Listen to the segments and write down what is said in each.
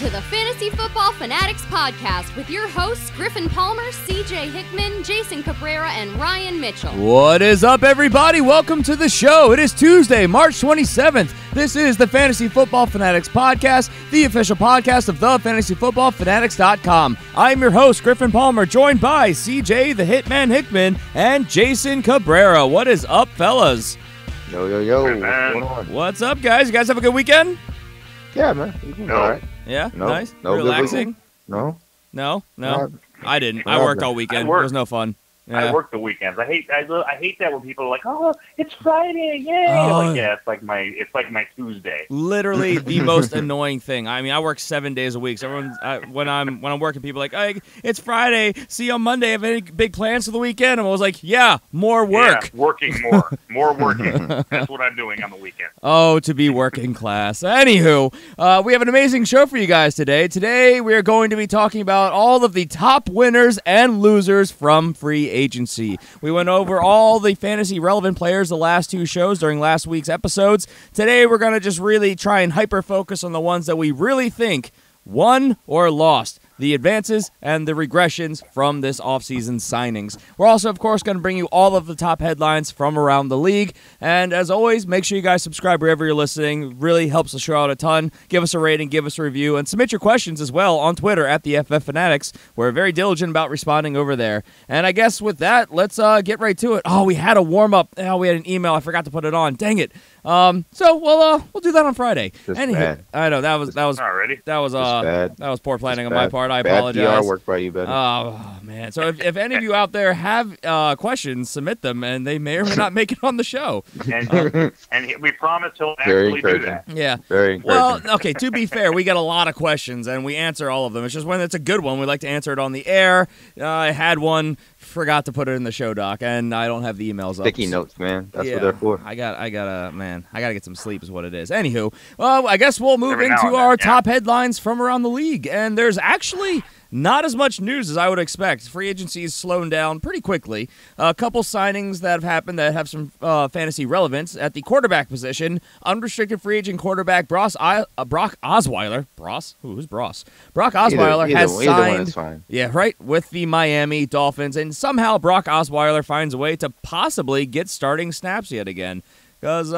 to the Fantasy Football Fanatics podcast with your hosts Griffin Palmer, CJ Hickman, Jason Cabrera, and Ryan Mitchell. What is up, everybody? Welcome to the show. It is Tuesday, March 27th. This is the Fantasy Football Fanatics podcast, the official podcast of thefantasyfootballfanatics.com. I'm your host, Griffin Palmer, joined by CJ the Hitman Hickman and Jason Cabrera. What is up, fellas? Yo. What's going on? What's up, guys? You guys have a good weekend? Yeah, man. All right. Yeah? No. Nice? No. Relaxing? No. No? I didn't. I worked all weekend. It was no fun. Yeah. I work the weekends. I hate that when people are like, "Oh, it's Friday, yay!" It's like my Tuesday. Literally the most annoying thing. I mean, I work 7 days a week. So when I'm working, people are like, "Hey, it's Friday. See you on Monday. Have any big plans for the weekend?" And I was like, "Yeah, more work. Yeah, working more working. That's what I'm doing on the weekend." Oh, to be working class. Anywho, we have an amazing show for you guys today. Today we are going to be talking about all of the top winners and losers from free agency. We went over all the fantasy relevant players the last two shows during last week's episodes. Today we're going to just really try and hyper focus on the ones that we really think won or lost, the advances and the regressions from this offseason signings. We're also, of course, going to bring you all of the top headlines from around the league. And as always, make sure you guys subscribe wherever you're listening. It really helps the show out a ton. Give us a rating, give us a review, and submit your questions as well on Twitter at the FF Fanatics. We're very diligent about responding over there. And I guess with that, let's get right to it. Oh, we had a warm-up. Oh, we had an email. I forgot to put it on. Dang it. So we'll do that on Friday. Bad. I know that was Already? that was poor planning on my part. I bad apologize. PR work by you, buddy. Oh man! So if any of you out there have questions, submit them, and they may or may not make it on the show. And we promise he'll actually do that. Yeah. Very encouraging. Well, okay. To be fair, we get a lot of questions, and we answer all of them. It's just when it's a good one, we like to answer it on the air. I had one. Forgot to put it in the show doc, and I don't have the emails up. Sticky notes, man. That's what they're for. I gotta get some sleep is what it is. Anywho, well, I guess we'll move into our top headlines from around the league, and there's actually not as much news as I would expect. Free agency is slowing down pretty quickly. A couple signings that have happened that have some fantasy relevance. At the quarterback position, unrestricted free agent quarterback Brock Osweiler. Who's Bross? Brock Osweiler has signed. Either one is fine. Yeah, right, with the Miami Dolphins. And somehow Brock Osweiler finds a way to possibly get starting snaps yet again. Because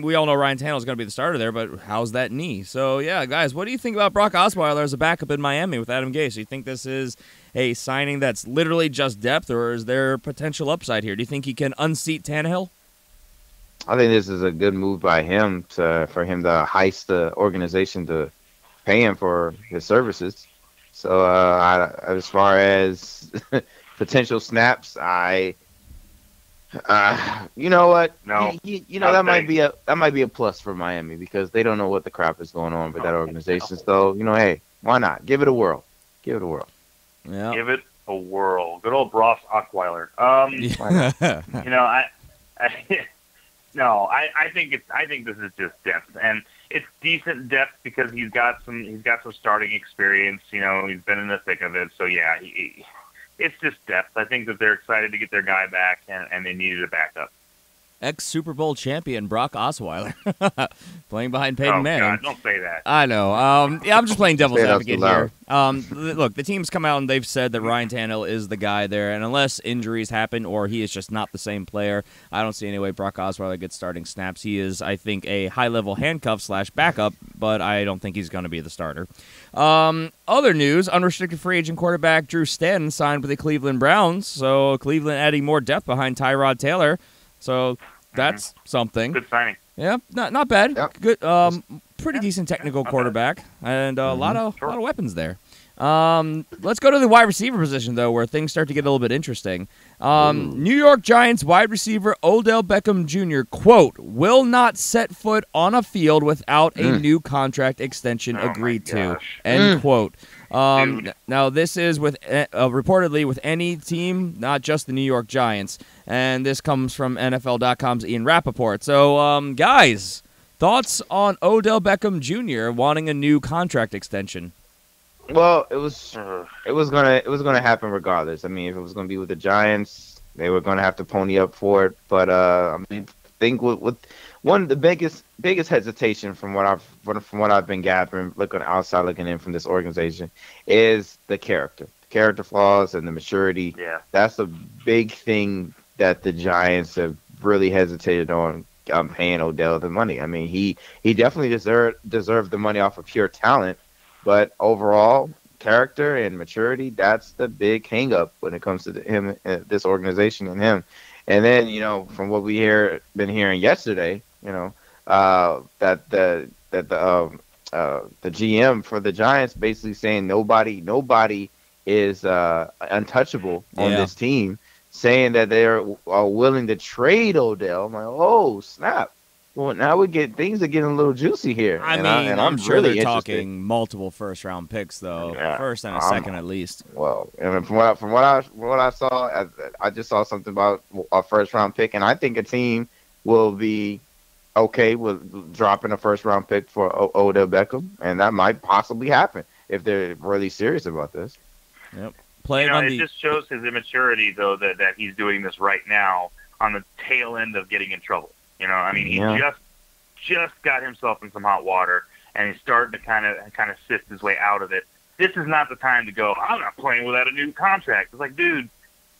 we all know Ryan Tannehill's going to be the starter there, but how's that knee? So, yeah, guys, what do you think about Brock Osweiler as a backup in Miami with Adam Gase? Do you think this is a signing that's literally just depth, or is there potential upside here? Do you think he can unseat Tannehill? I think this is a good move by him for him to heist the organization to pay him for his services. So, as far as potential snaps, you know what? No. That might be a plus for Miami because they don't know what the crap is going on with that organization. So, hey, why not? Give it a whirl. Yeah. Give it a whirl. Good old Bross Osweiler. I think this is just depth, and it's decent depth because he's got some starting experience. He's been in the thick of it. So yeah, it's just depth. I think that they're excited to get their guy back, and they needed a backup. Ex-Super Bowl champion Brock Osweiler playing behind Peyton Manning. God, don't say that. I know. I'm just playing devil's advocate here. Look, the team's come out and they've said that Ryan Tannehill is the guy there, and unless injuries happen or he is just not the same player, I don't see any way Brock Osweiler gets starting snaps. He is, I think, a high-level handcuff/backup, but I don't think he's going to be the starter. Other news, unrestricted free agent quarterback Drew Stanton signed with the Cleveland Browns, so Cleveland adding more depth behind Tyrod Taylor. So that's something. Good signing. Yeah, not bad. Yep. Good, pretty decent technical quarterback, and a lot of weapons there. Let's go to the wide receiver position though, where things start to get a little bit interesting. New York Giants wide receiver Odell Beckham Jr. quote will not set foot on a field without a new contract extension agreed to. End quote. Now, this is with reportedly with any team, not just the New York Giants. And this comes from NFL.com's Ian Rappaport. So, guys, thoughts on Odell Beckham Jr. wanting a new contract extension? Well, it was gonna happen regardless. I mean, if it was gonna be with the Giants, they were gonna have to pony up for it. But think with one of the biggest hesitation from what I've been gathering, looking outside, looking in from this organization, is the character flaws and the maturity. Yeah. That's a big thing that the Giants have really hesitated on paying Odell the money. I mean, he definitely deserved the money off of pure talent, but overall character and maturity, that's the big hang up when it comes to him, this organization and him. And then, from what been hearing yesterday, that the GM for the Giants basically saying nobody is untouchable on this team, saying that they're willing to trade Odell. I'm like, oh snap! Well, now things are getting a little juicy here. I'm sure really they're interested. talking multiple first-round picks, though, first and a second at least. Well, and from what I saw, I just saw something about a first-round pick, and I think a team will be okay with dropping a first-round pick for Odell Beckham, and that might possibly happen if they're really serious about this. Yep. It just shows his immaturity, though, that he's doing this right now on the tail end of getting in trouble. He just got himself in some hot water, and he's starting to kind of sift his way out of it. This is not the time to go, I'm not playing without a new contract. It's like, dude,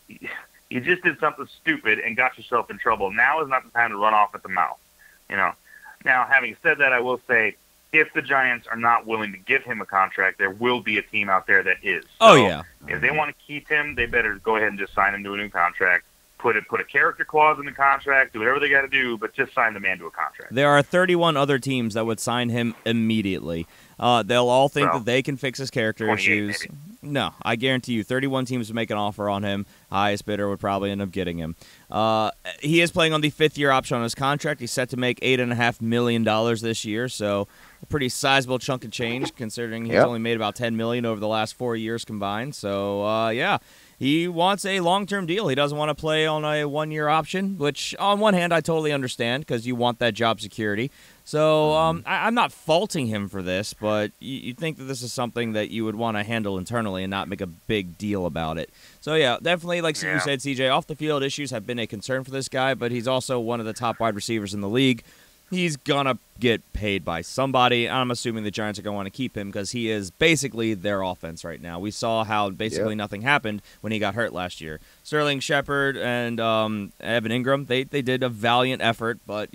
you just did something stupid and got yourself in trouble. Now is not the time to run off at the mouth. Now, having said that, I will say, if the Giants are not willing to give him a contract, there will be a team out there that is. So if they want to keep him, they better go ahead and just sign him to a new contract. Put a character clause in the contract, do whatever they got to do, but just sign the man to a contract. There are 31 other teams that would sign him immediately. They'll all think that they can fix his character issues. Maybe. No, I guarantee you 31 teams would make an offer on him. Highest bidder would probably end up getting him. He is playing on the 5th-year option on his contract. He's set to make $8.5 million this year, so a pretty sizable chunk of change considering he's only made about $10 million over the last 4 years combined. So, he wants a long-term deal. He doesn't want to play on a 1-year option, which on one hand I totally understand because you want that job security. So I'm not faulting him for this, but you think that this is something that you would want to handle internally and not make a big deal about it. So, definitely, like you said, CJ, off-the-field issues have been a concern for this guy, but he's also one of the top wide receivers in the league. He's going to get paid by somebody. I'm assuming the Giants are going to want to keep him because he is basically their offense right now. We saw how basically nothing happened when he got hurt last year. Sterling Shepard and Evan Ingram, they did a valiant effort, but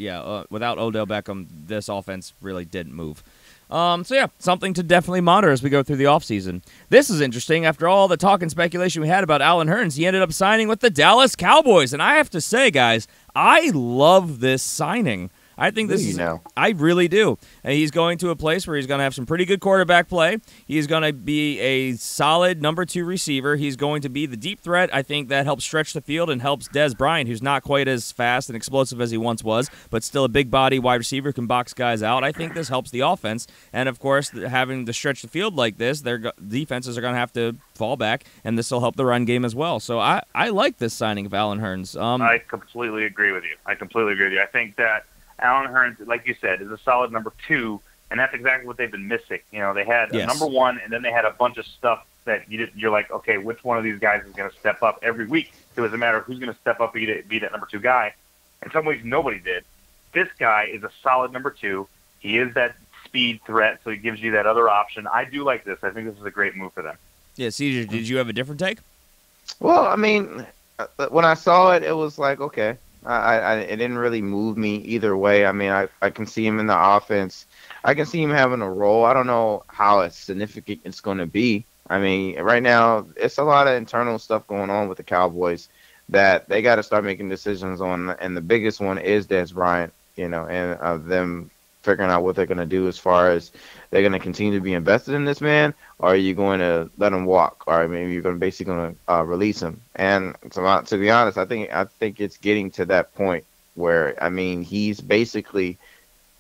without Odell Beckham, this offense really didn't move. Something to definitely monitor as we go through the offseason. This is interesting. After all the talk and speculation we had about Allen Hurns, he ended up signing with the Dallas Cowboys. And I have to say, guys, I love this signing. I think this is. I really do. And he's going to a place where he's going to have some pretty good quarterback play. He's going to be a solid number 2 receiver. He's going to be the deep threat. I think that helps stretch the field and helps Dez Bryant, who's not quite as fast and explosive as he once was, but still a big body wide receiver, can box guys out. I think this helps the offense. And, of course, having to stretch the field like this, their defenses are going to have to fall back, and this will help the run game as well. So I like this signing of Allen Hurns. I completely agree with you. I think that Allen Hurns, like you said, is a solid number 2, and that's exactly what they've been missing. They had a number 1, and then they had a bunch of stuff that you're like, okay, which one of these guys is going to step up every week? It was a matter of who's going to step up and be that number 2 guy. In some ways, nobody did. This guy is a solid number 2. He is that speed threat, so he gives you that other option. I do like this. I think this is a great move for them. Yeah, CJ, did you have a different take? Well, I mean, when I saw it, it was like, okay. It didn't really move me either way. I mean, I can see him in the offense. I can see him having a role. I don't know how significant it's going to be. I mean, right now, it's a lot of internal stuff going on with the Cowboys that they got to start making decisions on. And the biggest one is Dez Bryant, and them figuring out what they're going to do as far as they're going to continue to be invested in this man, or are you going to let him walk, or maybe you're going to release him. And to be honest, I think it's getting to that point where, I mean, he's basically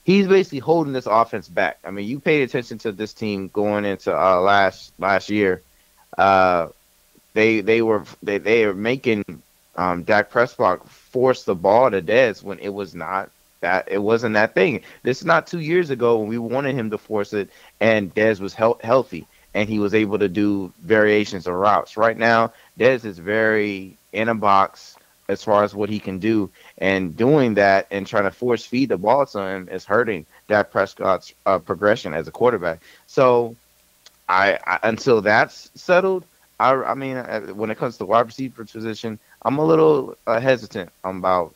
holding this offense back. I mean, you paid attention to this team going into last year. They were making Dak Prescott force the ball to Dez when it was not. It wasn't that thing. This is not 2 years ago when we wanted him to force it, and Dez was healthy, and he was able to do variations of routes. Right now, Dez is very in a box, as far as what he can do. And doing that and trying to force feed the ball to him is hurting Dak Prescott's progression as a quarterback. So I until that's settled, I mean, when it comes to wide receiver position, I'm a little hesitant about,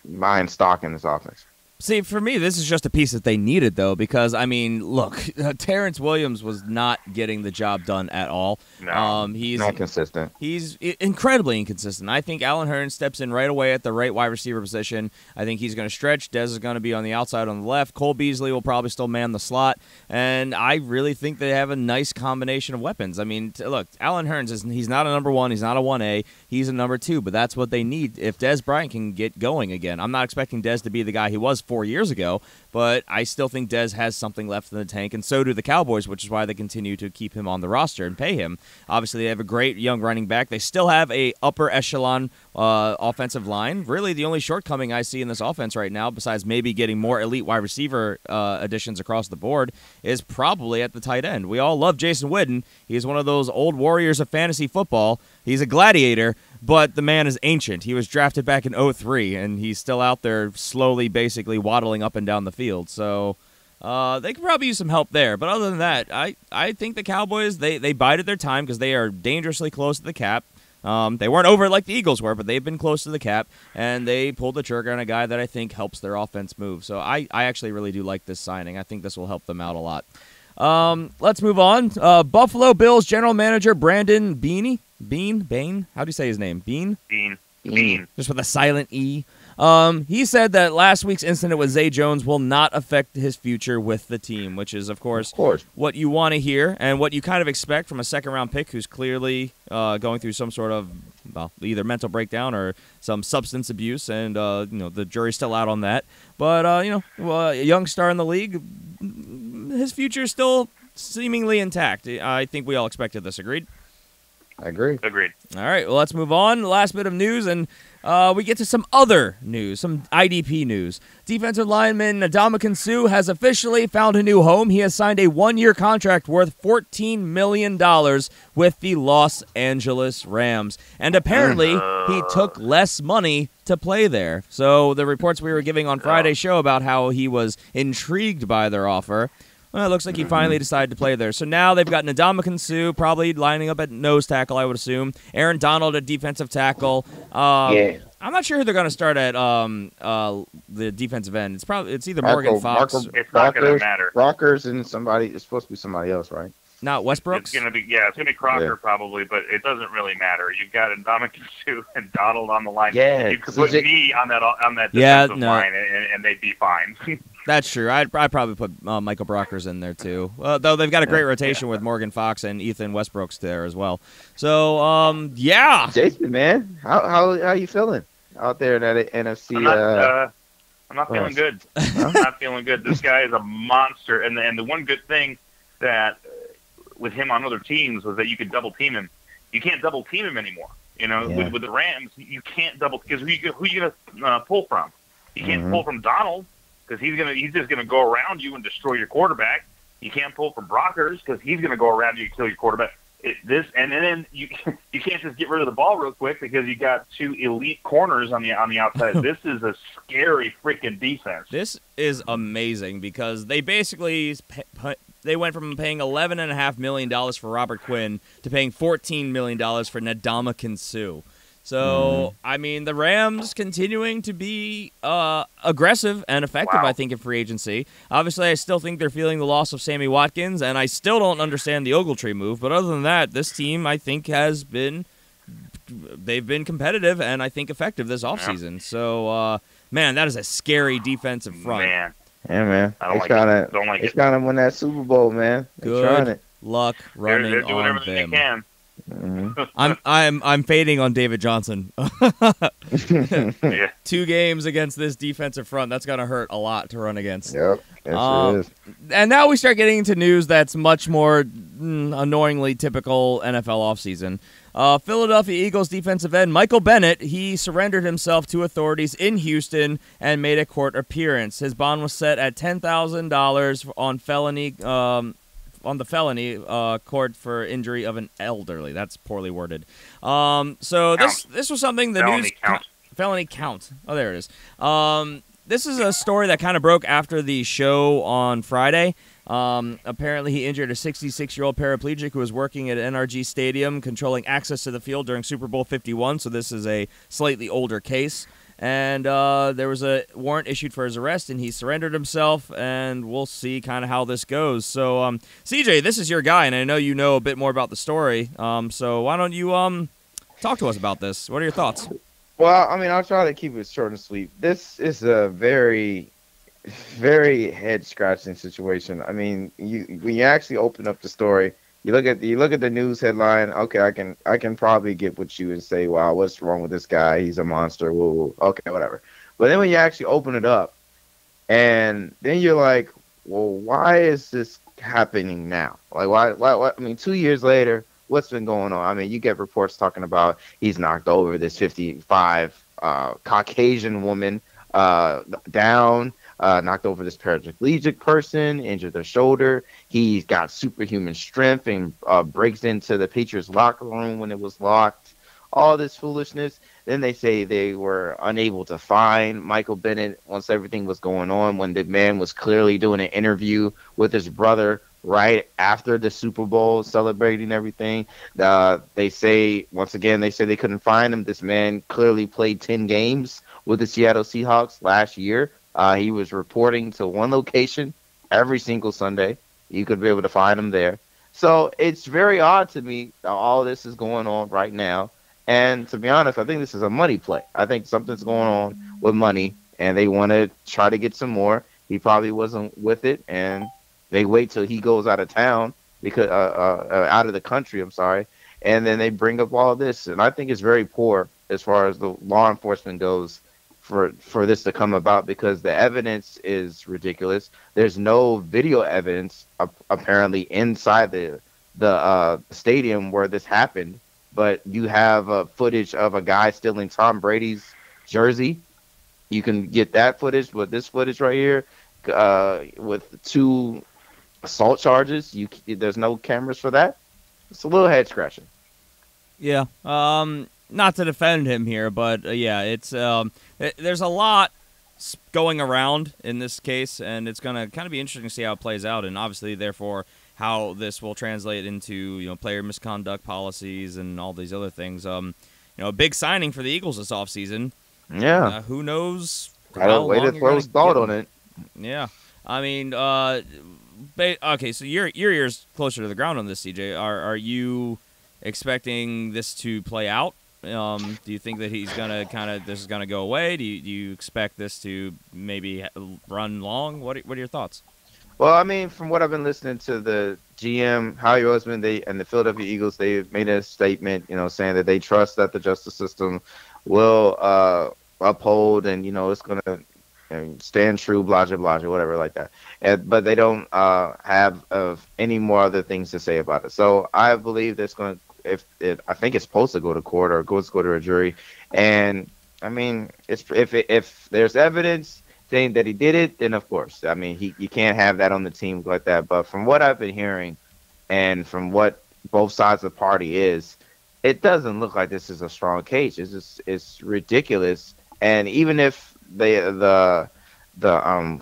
buying stock in this offense. See, for me, this is just a piece that they needed, though, because, I mean, look, Terrence Williams was not getting the job done at all. No, he's not consistent. He's incredibly inconsistent. I think Allen Hurns steps in right away at the right wide receiver position. I think he's going to stretch. Dez is going to be on the outside on the left. Cole Beasley will probably still man the slot. And I really think they have a nice combination of weapons. I mean, look, Allen Hurns, he's not a number 1. He's not a 1A. He's a number 2, but that's what they need if Dez Bryant can get going again. I'm not expecting Dez to be the guy he was 4 years ago, but I still think Dez has something left in the tank, and so do the Cowboys, which is why they continue to keep him on the roster and pay him. Obviously, they have a great young running back. They still have a upper echelon offensive line. Really, the only shortcoming I see in this offense right now, besides maybe getting more elite wide receiver additions across the board, is probably at the tight end. We all love Jason Witten. He's one of those old warriors of fantasy football. He's a gladiator, but the man is ancient. He was drafted back in 2003, and he's still out there slowly, basically waddling up and down the field. So they could probably use some help there. But other than that, I think the Cowboys, they bided their time because they are dangerously close to the cap. They weren't over like the Eagles were, but they've been close to the cap, and they pulled the trigger on a guy that I think helps their offense move. So I actually really do like this signing. I think this will help them out a lot. Let's move on. Buffalo Bills general manager Brandon Bain. How do you say his name? Bean. Just with a silent E. He said that last week's incident with Zay Jones will not affect his future with the team, which is, of course, what you want to hear and what you kind of expect from a second-round pick who's clearly going through some sort of, either mental breakdown or some substance abuse, and the jury's still out on that. But a young star in the league, his future is still seemingly intact. I think we all expected this. Agreed? I agree. Agreed. All right, well, let's move on. Last bit of news, and we get to some other news, some IDP news. Defensive lineman Ndamukong Suh has officially found a new home. He has signed a 1-year contract worth $14 million with the Los Angeles Rams. And apparently, he took less money to play there. So the reports we were giving on Friday's show about how he was intrigued by their offer, well, it looks like he finally decided to play there. So now they've got Ndamukong Suh probably lining up at nose tackle, I would assume. Aaron Donald at defensive tackle. I'm not sure who they're going to start at the defensive end. It's either Morgan Fox. It's not going to matter. Rockers and somebody. It's supposed to be somebody else, right? Not Westbrooks? It's going to be Crocker probably, but it doesn't really matter. You've got Ndamukong Suh and Donald on the line. Yeah, you could put me on that defensive line, and they'd be fine. That's true. I'd probably put Michael Brockers in there, too. Though they've got a great rotation with Morgan Fox and Ethan Westbrooks there as well. So, Jason, man, how you feeling out there in that NFC? I'm not feeling good. I'm not feeling good. This guy is a monster. And the one good thing that with him on other teams was that you could double team him. You can't double team him anymore. With the Rams, you can't double, because who you gonna pull from? You can't pull from Donald, because he's just gonna go around you and destroy your quarterback. You can't pull from Brockers, because he's gonna go around you and kill your quarterback. And then you can't just get rid of the ball real quick, because you got 2 elite corners on the outside. This is a scary freaking defense. This is amazing, because they basically they went from paying $11.5 million for Robert Quinn to paying $14 million for Ndamukong Suh. So, I mean, the Rams continuing to be aggressive and effective, I think, in free agency. Obviously, I still think they're feeling the loss of Sammy Watkins, and I still don't understand the Ogletree move. But other than that, this team, I think, they've been competitive and I think effective this offseason. Yeah. So, man, that is a scary defensive front. Man. Yeah, man. It's trying to win that Super Bowl, man. Good luck running they're doing on everything them. they can. I'm fading on David Johnson. Yeah. 2 games against this defensive front. That's gonna hurt a lot to run against. Yep. Yes, it is. And now we start getting into news that's much more annoyingly typical NFL offseason. Philadelphia Eagles defensive end Michael Bennett, he surrendered himself to authorities in Houston and made a court appearance. His bond was set at $10,000 on the felony court for injury of an elderly. That's poorly worded. So this was something the Felony news count. felony count. Oh, there it is. This is a story that kind of broke after the show on Friday. Apparently, he injured a 66-year-old paraplegic who was working at NRG Stadium, controlling access to the field during Super Bowl 51. So this is a slightly older case. And there was a warrant issued for his arrest, and he surrendered himself, and we'll see kind of how this goes. So, CJ, this is your guy, and I know you know a bit more about the story. So why don't you talk to us about this? What are your thoughts? Well, I mean, I'll try to keep it short and sweet. This is a very, very head-scratching situation. I mean, when you actually open up the story, you look at the news headline. Okay, I can probably get with you and say, "Wow, what's wrong with this guy? He's a monster." Woo. Okay, whatever. But then when you actually open it up, and then you're like, "Well, why is this happening now? Like, why? I mean, 2 years later, what's been going on?" I mean, you get reports talking about he's knocked over this 55 Caucasian woman down. Knocked over this paraplegic person, injured their shoulder. He's got superhuman strength and breaks into the Patriots locker room when it was locked. All this foolishness. Then they say they were unable to find Michael Bennett once everything was going on, when the man was clearly doing an interview with his brother right after the Super Bowl, celebrating everything. They say, once again, they couldn't find him. This man clearly played 10 games with the Seattle Seahawks last year. He was reporting to one location every single Sunday. You could be able to find him there. So it's very odd to me that all this is going on right now. And to be honest, I think this is a money play. I think something's going on with money, and they want to try to get some more. He probably wasn't with it, and they wait till he goes out of town, because out of the country, I'm sorry, and then they bring up all of this. And I think it's very poor as far as the law enforcement goes for this to come about, because the evidence is ridiculous. There's no video evidence apparently inside the stadium where this happened, but you have footage of a guy stealing Tom Brady's jersey. You can get that footage, but this footage right here with 2 assault charges, there's no cameras for that. It's a little head scratching. Yeah. Not to defend him here, but yeah, it's there's a lot going around in this case, and it's going to kind of be interesting to see how it plays out, and obviously, therefore, how this will translate into player misconduct policies and all these other things. A big signing for the Eagles this offseason. Yeah. Who knows? How way to throw thought on it. Yeah. I mean, okay, so your ear's closer to the ground on this, CJ. Are you expecting this to play out? Do you think that he's gonna this is gonna go away? Do you expect this to maybe run long? What are your thoughts? Well, I mean, from what I've been listening to the GM, Howie Roseman, and the Philadelphia Eagles, they've made a statement, saying that they trust that the justice system will uphold, and it's gonna stand true, blah blah blah, whatever like that. But they don't have any more other things to say about it. So I believe that's going to. I think it's supposed to go to court, or go to a jury, and I mean, if there's evidence saying that he did it, then of course, I mean, you can't have that on the team like that. But from what I've been hearing, and from what both sides of the party is, it doesn't look like this is a strong case. It's ridiculous. And even if the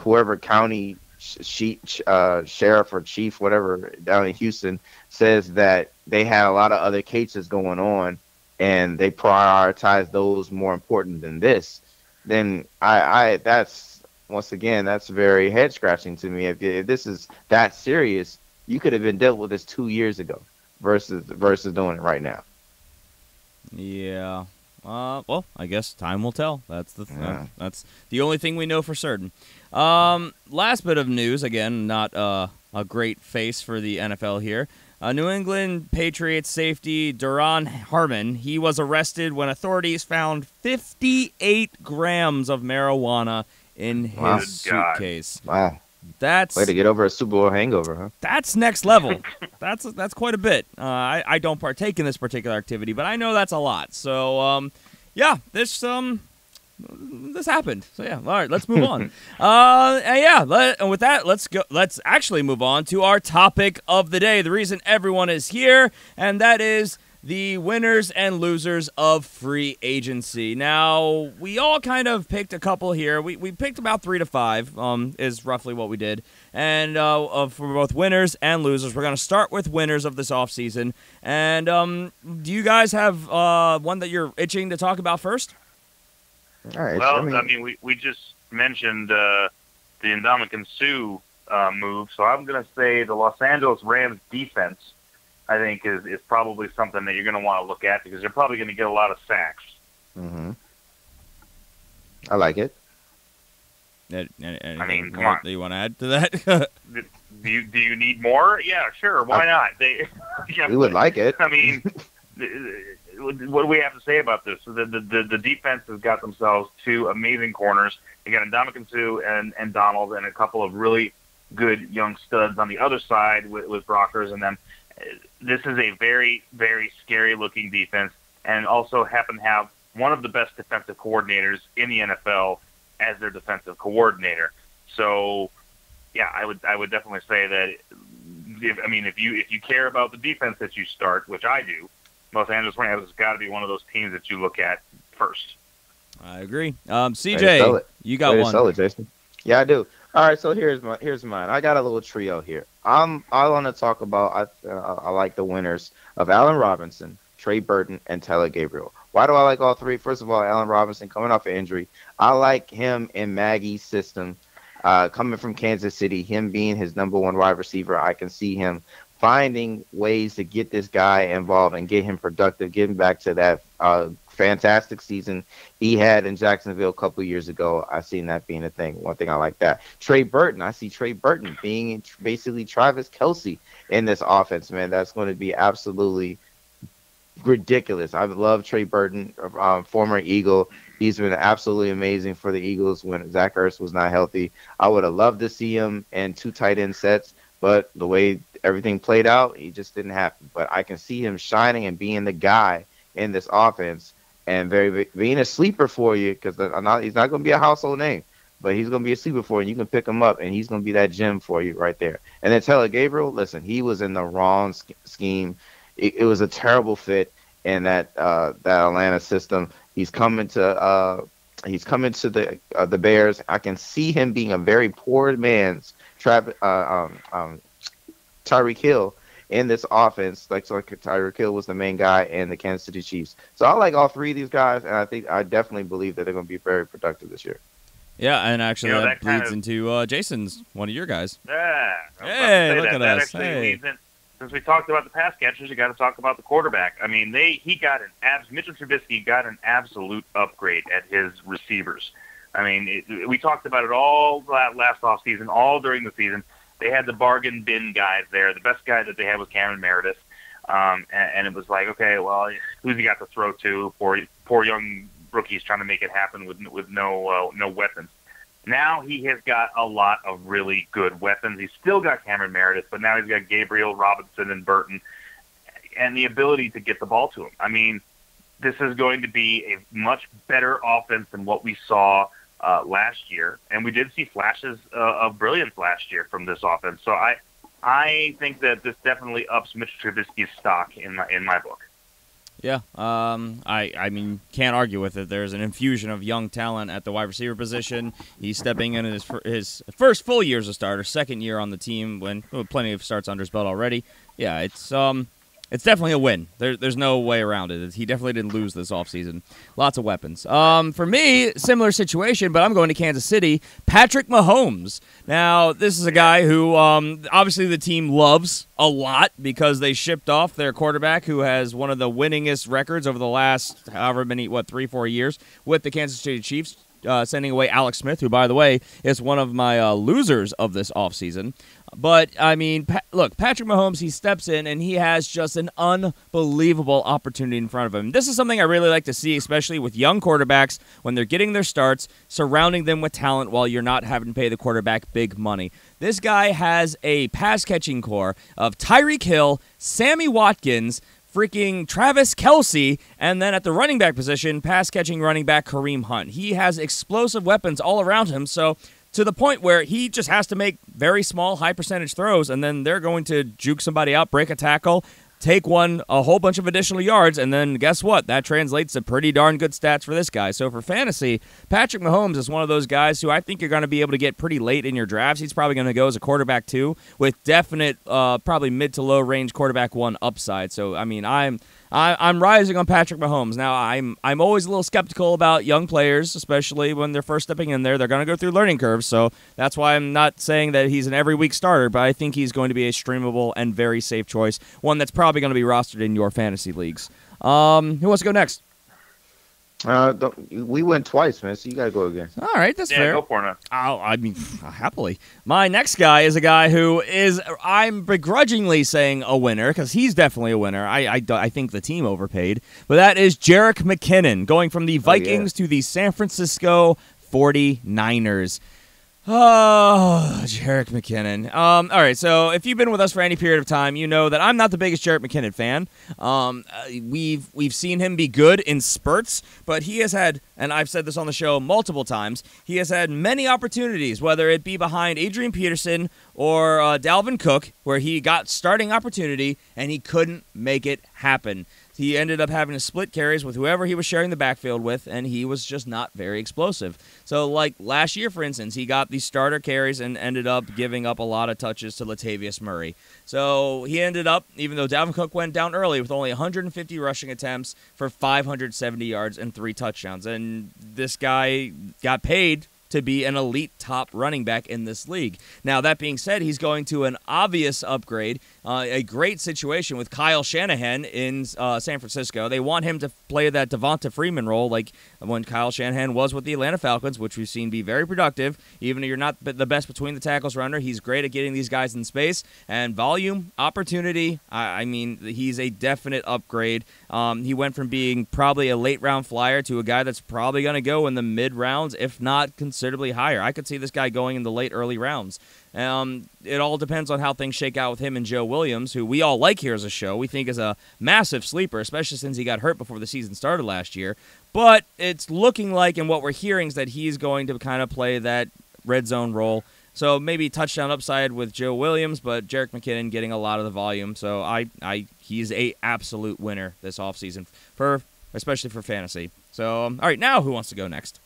whoever county sheriff or chief, whatever, down in Houston says that they had a lot of other cases going on and they prioritize those more important than this, then that's, once again, that's very head scratching to me. If this is that serious, you could have been dealt with this 2 years ago versus doing it right now. Yeah. Well, I guess time will tell. That's the only thing we know for certain. Last bit of news, again, not a great face for the NFL here. New England Patriots safety Duron Harmon, he was arrested when authorities found 58 grams of marijuana in his suitcase. Wow. That's way to get over a Super Bowl hangover, huh? That's next level. That's quite a bit. I don't partake in this particular activity, but I know that's a lot. So, yeah, this this happened. So yeah, all right, let's move on. And with that, let's go. Let's actually move on to our topic of the day. The reason everyone is here, and that is the winners and losers of free agency. Now, we all kind of picked a couple here. We picked about 3 to 5, is roughly what we did. And for both winners and losers, we're going to start with winners of this offseason. And do you guys have one that you're itching to talk about first? All right. Well, I mean, we just mentioned the Ndamukong Suh move, so I'm going to say the Los Angeles Rams defense, I think, is probably something that you're going to want to look at because they're probably going to get a lot of sacks. Mm-hmm. I like it. I mean, come on. Do you want to add to that? do you need more? Yeah, sure. Why not? We would like it. I mean, what do we have to say about this? The defense has got themselves 2 amazing corners. They got Ndamukong Suh and Donald and a couple of really good young studs on the other side with Brockers and them. This is a very, very scary-looking defense, and also happen to have one of the best defensive coordinators in the NFL as their defensive coordinator. So, yeah, I would definitely say that. If you care about the defense that you start, which I do, Los Angeles Rams has got to be one of those teams that you look at first. I agree. CJ, you got one. Sell it, Jason. Yeah, I do. All right, so here's mine. I got a little trio here. I want to talk about. I like the winners of Allen Robinson, Trey Burton, and Taylor Gabriel. Why do I like all 3? First of all, Allen Robinson coming off an injury. I like him in Maggie's system, coming from Kansas City. Him being his number 1 wide receiver, I can see him finding ways to get this guy involved and get him productive, getting back to that fantastic season he had in Jacksonville a couple of years ago. I seen that being a thing. One thing I like that. Trey Burton, I see Trey Burton being basically Travis Kelce in this offense, man. That's going to be absolutely ridiculous. I love Trey Burton, former Eagle. He's been absolutely amazing for the Eagles when Zach Ertz was not healthy. I would have loved to see him in 2 tight end sets, but the way everything played out, he just didn't happen. But I can see him shining and being the guy in this offense and being a sleeper for you because he's not going to be a household name, but he's going to be a sleeper for you. And you can pick him up, and he's going to be that gem for you right there. And then Taylor Gabriel, listen, he was in the wrong scheme. It was a terrible fit in that Atlanta system. He's coming to the Bears. I can see him being a very poor man's Tyreek Hill in this offense. Like Tyreek Hill was the main guy in the Kansas City Chiefs. So I like all 3 of these guys, and I definitely believe that they're going to be very productive this year. Yeah, and actually that bleeds into Jason's, one of your guys. Yeah. Hey, look at that us. Actually hey. leads in, since we talked about the pass catchers, you got to talk about the quarterback. I mean, Mitchell Trubisky got an absolute upgrade at his receivers. I mean, we talked about it all last offseason, all during the season. They had the bargain bin guys there. The best guy that they had was Cameron Meredith. And it was like, okay, well, who's he got to throw to? Poor young rookies trying to make it happen with no weapons. Now he has got a lot of really good weapons. He's still got Cameron Meredith, but now he's got Gabriel, Robinson, and Burton, and the ability to get the ball to him. I mean, this is going to be a much better offense than what we saw last year, and we did see flashes of brilliance last year from this offense. So I think that this definitely ups Mitch Trubisky's stock in my book. Yeah, I mean, can't argue with it. There's an infusion of young talent at the wide receiver position. He's stepping in his first full year as a starter, second year on the team when plenty of starts under his belt already. Yeah, it's definitely a win. There's no way around it. He definitely didn't lose this offseason. Lots of weapons. For me, similar situation, but I'm going to Kansas City. Patrick Mahomes. Now, this is a guy who obviously the team loves a lot because they shipped off their quarterback who has one of the winningest records over the last however many, 3-4 years with the Kansas City Chiefs. Sending away Alex Smith, who, by the way, is one of my losers of this offseason. But, I mean, look, Patrick Mahomes, he steps in, and he has just an unbelievable opportunity in front of him. This is something I really like to see, especially with young quarterbacks, when they're getting their starts, surrounding them with talent while you're not having to pay the quarterback big money. This guy has a pass-catching core of Tyreek Hill, Sammy Watkins, freaking Travis Kelce, and then at the running back position, pass-catching running back Kareem Hunt. He has explosive weapons all around him, so to the point where he just has to make very small, high-percentage throws, and then they're going to juke somebody out, break a tackle, take a whole bunch of additional yards, and then guess what? That translates to pretty darn good stats for this guy. So for fantasy, Patrick Mahomes is one of those guys who I think you're going to be able to get pretty late in your drafts. He's probably going to go as a quarterback 2 with definite, probably mid to low range quarterback 1 upside. So I mean, I'm rising on Patrick Mahomes. Now, I'm always a little skeptical about young players, especially when they're first stepping in there. They're going to go through learning curves, so that's why I'm not saying that he's an every-week starter, but I think he's going to be a streamable and very safe choice, one that's probably going to be rostered in your fantasy leagues. Who wants to go next? We went twice, man, so you got to go again. All right, that's fair. Yeah, go for it. I mean, happily. My next guy is a guy who I'm begrudgingly saying a winner, because he's definitely a winner. I think the team overpaid. But that is Jerick McKinnon, going from the Vikings to the San Francisco 49ers. Oh, Jerick McKinnon. All right, so if you've been with us for any period of time, you know that I'm not the biggest Jerick McKinnon fan. We've seen him be good in spurts, but he has had, and I've said this on the show multiple times, he has had many opportunities, whether it be behind Adrian Peterson or Dalvin Cook, where he got starting opportunity and he couldn't make it happen. He ended up having to split carries with whoever he was sharing the backfield with, and he was just not very explosive. So, like last year, for instance, he got these starter carries and ended up giving up a lot of touches to Latavius Murray. So he ended up, even though Dalvin Cook went down early, with only 150 rushing attempts for 570 yards and 3 touchdowns. And this guy got paid to be an elite top running back in this league. Now, that being said, he's going to an obvious upgrade, a great situation with Kyle Shanahan in San Francisco. They want him to play that Devonta Freeman role like when Kyle Shanahan was with the Atlanta Falcons, which we've seen be very productive. Even if you're not the best between the tackles runner, he's great at getting these guys in space. And volume, opportunity, I mean, he's a definite upgrade. He went from being probably a late-round flyer to a guy that's probably going to go in the mid-rounds, if not considerably higher. I could see this guy going in the late early rounds. It all depends on how things shake out with him and Joe Williams, who we all like here as a show. We think is a massive sleeper, especially since he got hurt before the season started last year. But it's looking like, and what we're hearing is that he's going to kind of play that red zone role. So maybe touchdown upside with Joe Williams, but Jerick McKinnon getting a lot of the volume. So he's a absolute winner this offseason, especially for fantasy. So all right, now who wants to go next?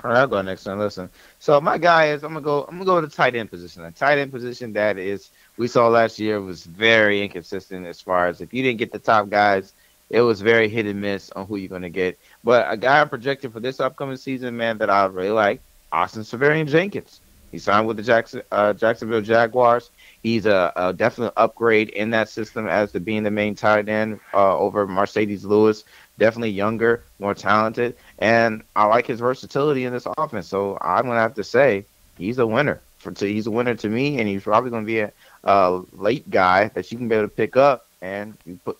All right, I'll go next one. Listen. So my guy is I'm gonna go with the tight end position. A tight end position that is we saw last year was very inconsistent as far as if you didn't get the top guys, it was very hit and miss on who you're gonna get. But a guy I'm projecting for this upcoming season, man, that I really like, Austin Seferian-Jenkins. He signed with the Jacksonville Jaguars. He's a definite upgrade in that system as to being the main tight end over Mercedes Lewis. Definitely younger, more talented, and I like his versatility in this offense. So I'm gonna have to say he's a winner. He's a winner to me, and he's probably gonna be a late guy that you can be able to pick up and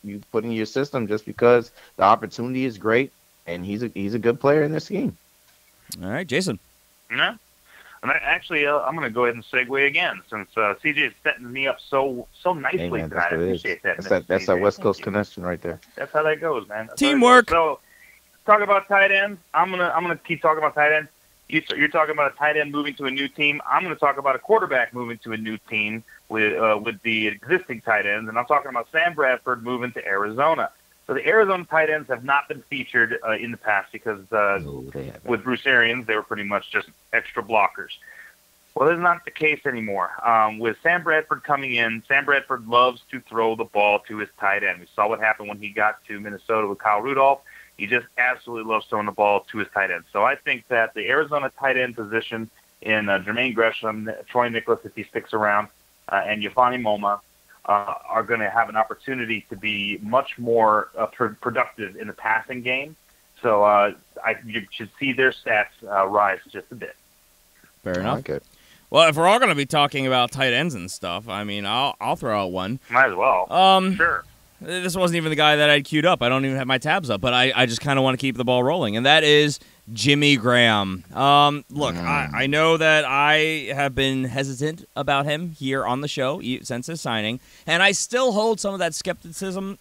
you put in your system just because the opportunity is great, and he's a good player in this scheme. All right, Jason. Yeah. And I'm going to go ahead and segue again since CJ is setting me up so nicely hey, man, tonight. I appreciate that. That's that West Coast connection right there. That's how that goes, man. Teamwork. So, talk about tight ends. I'm gonna keep talking about tight ends. You're talking about a tight end moving to a new team. I'm going to talk about a quarterback moving to a new team with the existing tight ends, and I'm talking about Sam Bradford moving to Arizona. So the Arizona tight ends have not been featured in the past because with Bruce Arians, they were pretty much just extra blockers. Well, that's not the case anymore. With Sam Bradford coming in, Sam Bradford loves to throw the ball to his tight end. We saw what happened when he got to Minnesota with Kyle Rudolph. He just absolutely loves throwing the ball to his tight end. So I think that the Arizona tight end position in Jermaine Gresham, Troy Nicholas, if he sticks around, and Yafani Moma, are going to have an opportunity to be much more productive in the passing game. So you should see their stats rise just a bit. Fair enough. Okay. Well, if we're all going to be talking about tight ends and stuff, I mean, I'll throw out one. Might as well. Sure. this wasn't even the guy that I'd queued up. I don't even have my tabs up, but I just kind of want to keep the ball rolling, and that is Jimmy Graham. Look, I know that I have been hesitant about him here on the show since his signing, and I still hold some of that skepticism.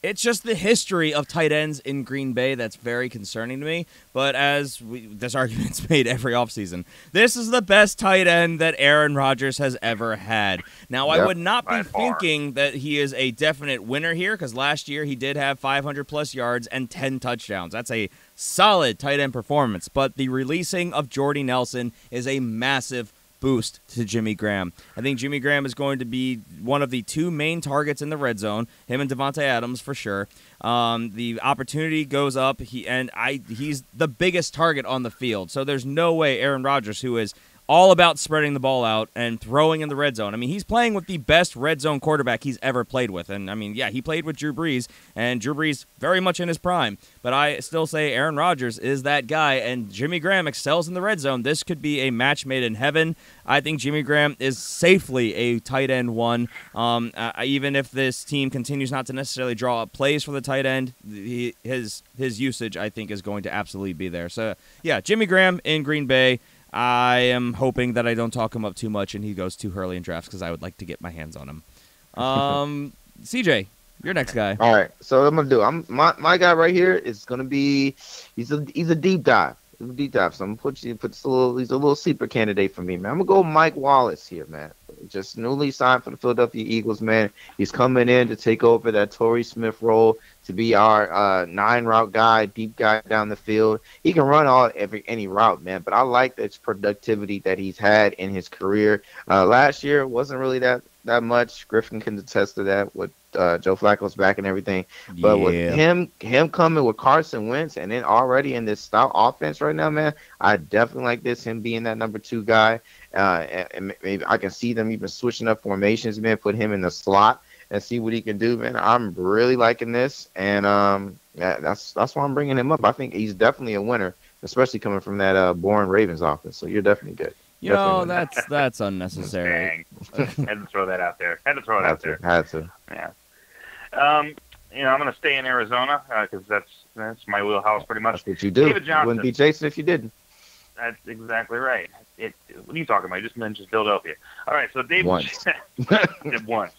It's just the history of tight ends in Green Bay that's very concerning to me. But this argument's made every offseason, this is the best tight end that Aaron Rodgers has ever had. Now, I would not be thinking that he is a definite winner here, because last year he did have 500-plus yards and 10 touchdowns. That's a solid tight end performance. But the releasing of Jordy Nelson is a massive boost to Jimmy Graham. I think Jimmy Graham is going to be one of the two main targets in the red zone, him and Devontae Adams for sure. The opportunity goes up, he's the biggest target on the field. So there's no way Aaron Rodgers, who is all about spreading the ball out and throwing in the red zone. I mean, he's playing with the best red zone quarterback he's ever played with. And, I mean, yeah, he played with Drew Brees, and Drew Brees very much in his prime. But I still say Aaron Rodgers is that guy, and Jimmy Graham excels in the red zone. This could be a match made in heaven. I think Jimmy Graham is safely a tight end one. Even if this team continues not to necessarily draw up plays for the tight end, his usage, I think, is going to absolutely be there. So, yeah, Jimmy Graham in Green Bay. I am hoping that I don't talk him up too much and he goes too early in drafts, because I would like to get my hands on him. CJ, your next guy. All right, so what I'm gonna do. My guy right here is gonna be he's a deep dive. Deep dive. So I'm gonna he's a little sleeper candidate for me, man. I'm gonna go Mike Wallace here, man. Just newly signed for the Philadelphia Eagles, man. He's coming in to take over that Torrey Smith role, to be our 9-route guy, deep guy down the field. He can run any route, man. But I like the productivity that he's had in his career. Last year wasn't really that much. Griffin can attest to that with Joe Flacco's back and everything. But with him coming with Carson Wentz, and then already in this stout offense right now, man, I definitely like this. Him being that number 2 guy. And maybe I can see them even switching up formations, man, put him in the slot and see what he can do, man. I'm really liking this, and that's why I'm bringing him up. I think he's definitely a winner, especially coming from that boring Ravens offense. So you're definitely good. That's unnecessary. Had to throw that out there. Had to. Yeah. I'm going to stay in Arizona because that's my wheelhouse pretty much. That's what you do. David Johnson. You wouldn't be Jason if you didn't. That's exactly right. What are you talking about? You just mentioned Philadelphia. All right, so David once.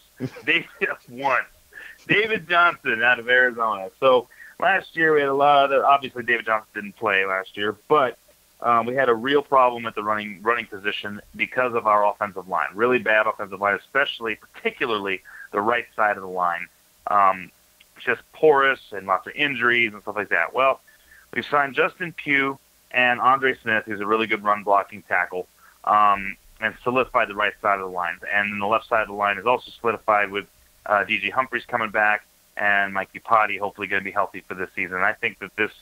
David Johnson out of Arizona. So last year we had a lot of, obviously David Johnson didn't play last year, but we had a real problem at the running position because of our offensive line. Really bad offensive line, particularly the right side of the line. Just porous and lots of injuries and stuff like that. Well, we've signed Justin Pugh and Andre Smith, who's a really good run-blocking tackle, and solidified the right side of the line. And then the left side of the line is also solidified with D.J. Humphries coming back and Mike Iupati hopefully going to be healthy for this season. And I think that this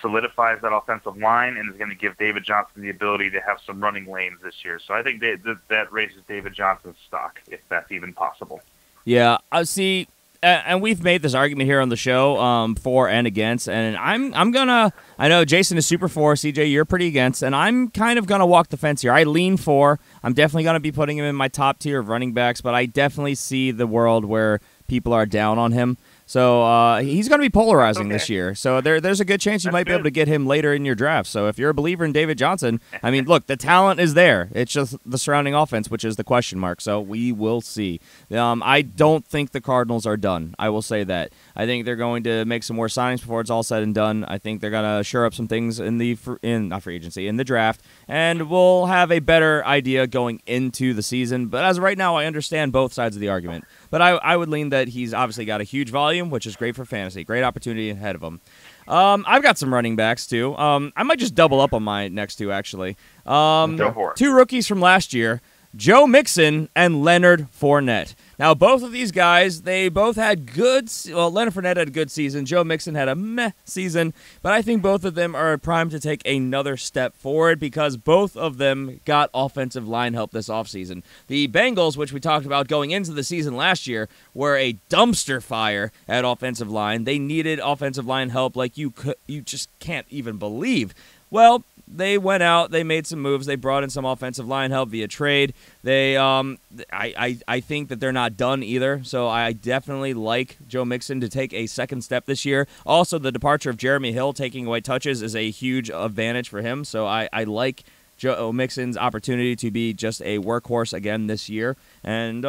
solidifies that offensive line and is going to give David Johnson the ability to have some running lanes this year. So I think that raises David Johnson's stock, if that's even possible. Yeah, I see. And we've made this argument here on the show for and against, and I'm gonna. I know Jason is super for, CJ, you're pretty against, and I'm kind of gonna walk the fence here. I lean for. I'm definitely gonna be putting him in my top tier of running backs, but I definitely see the world where people are down on him. So he's going to be polarizing this year. So there's a good chance you might be able to get him later in your draft. So if you're a believer in David Johnson, I mean, look, the talent is there. It's just the surrounding offense, which is the question mark. So we will see. I don't think the Cardinals are done. I will say that. I think they're going to make some more signings before it's all said and done. I think they're going to shore up some things in the not free agency, in the draft, and we'll have a better idea going into the season. But as of right now, I understand both sides of the argument. But I would lean that he's obviously got a huge volume, which is great for fantasy. Great opportunity ahead of him. I've got some running backs, too. I might just double up on my next two, actually. Go for it. Two rookies from last year, Joe Mixon and Leonard Fournette. Now, both of these guys, they both had good – well, Leonard Fournette had a good season. Joe Mixon had a meh season. But I think both of them are primed to take another step forward because both of them got offensive line help this offseason. The Bengals, which we talked about going into the season last year, were a dumpster fire at offensive line. They needed offensive line help like you just can't even believe. Well, they went out, they made some moves, they brought in some offensive line help via trade. They, I think that they're not done either, so I definitely like Joe Mixon to take a second step this year. Also, the departure of Jeremy Hill taking away touches is a huge advantage for him, so I like Joe Mixon's opportunity to be just a workhorse again this year. And,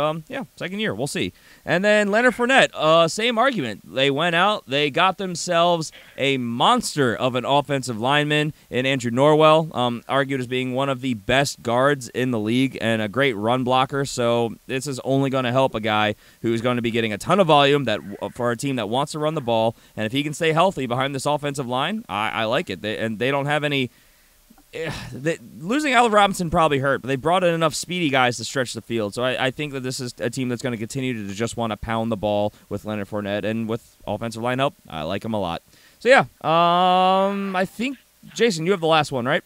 second year. We'll see. And then Leonard Fournette, same argument. They went out. They got themselves a monster of an offensive lineman in Andrew Norwell, argued as being one of the best guards in the league and a great run blocker. So this is only going to help a guy who's going to be getting a ton of volume for a team that wants to run the ball. And if he can stay healthy behind this offensive line, I like it. They don't have any... losing Allen Robinson probably hurt, but they brought in enough speedy guys to stretch the field. So I think that this is a team that's going to continue to just want to pound the ball with Leonard Fournette, and with offensive line help, I like him a lot. So yeah, I think Jason, you have the last one, right?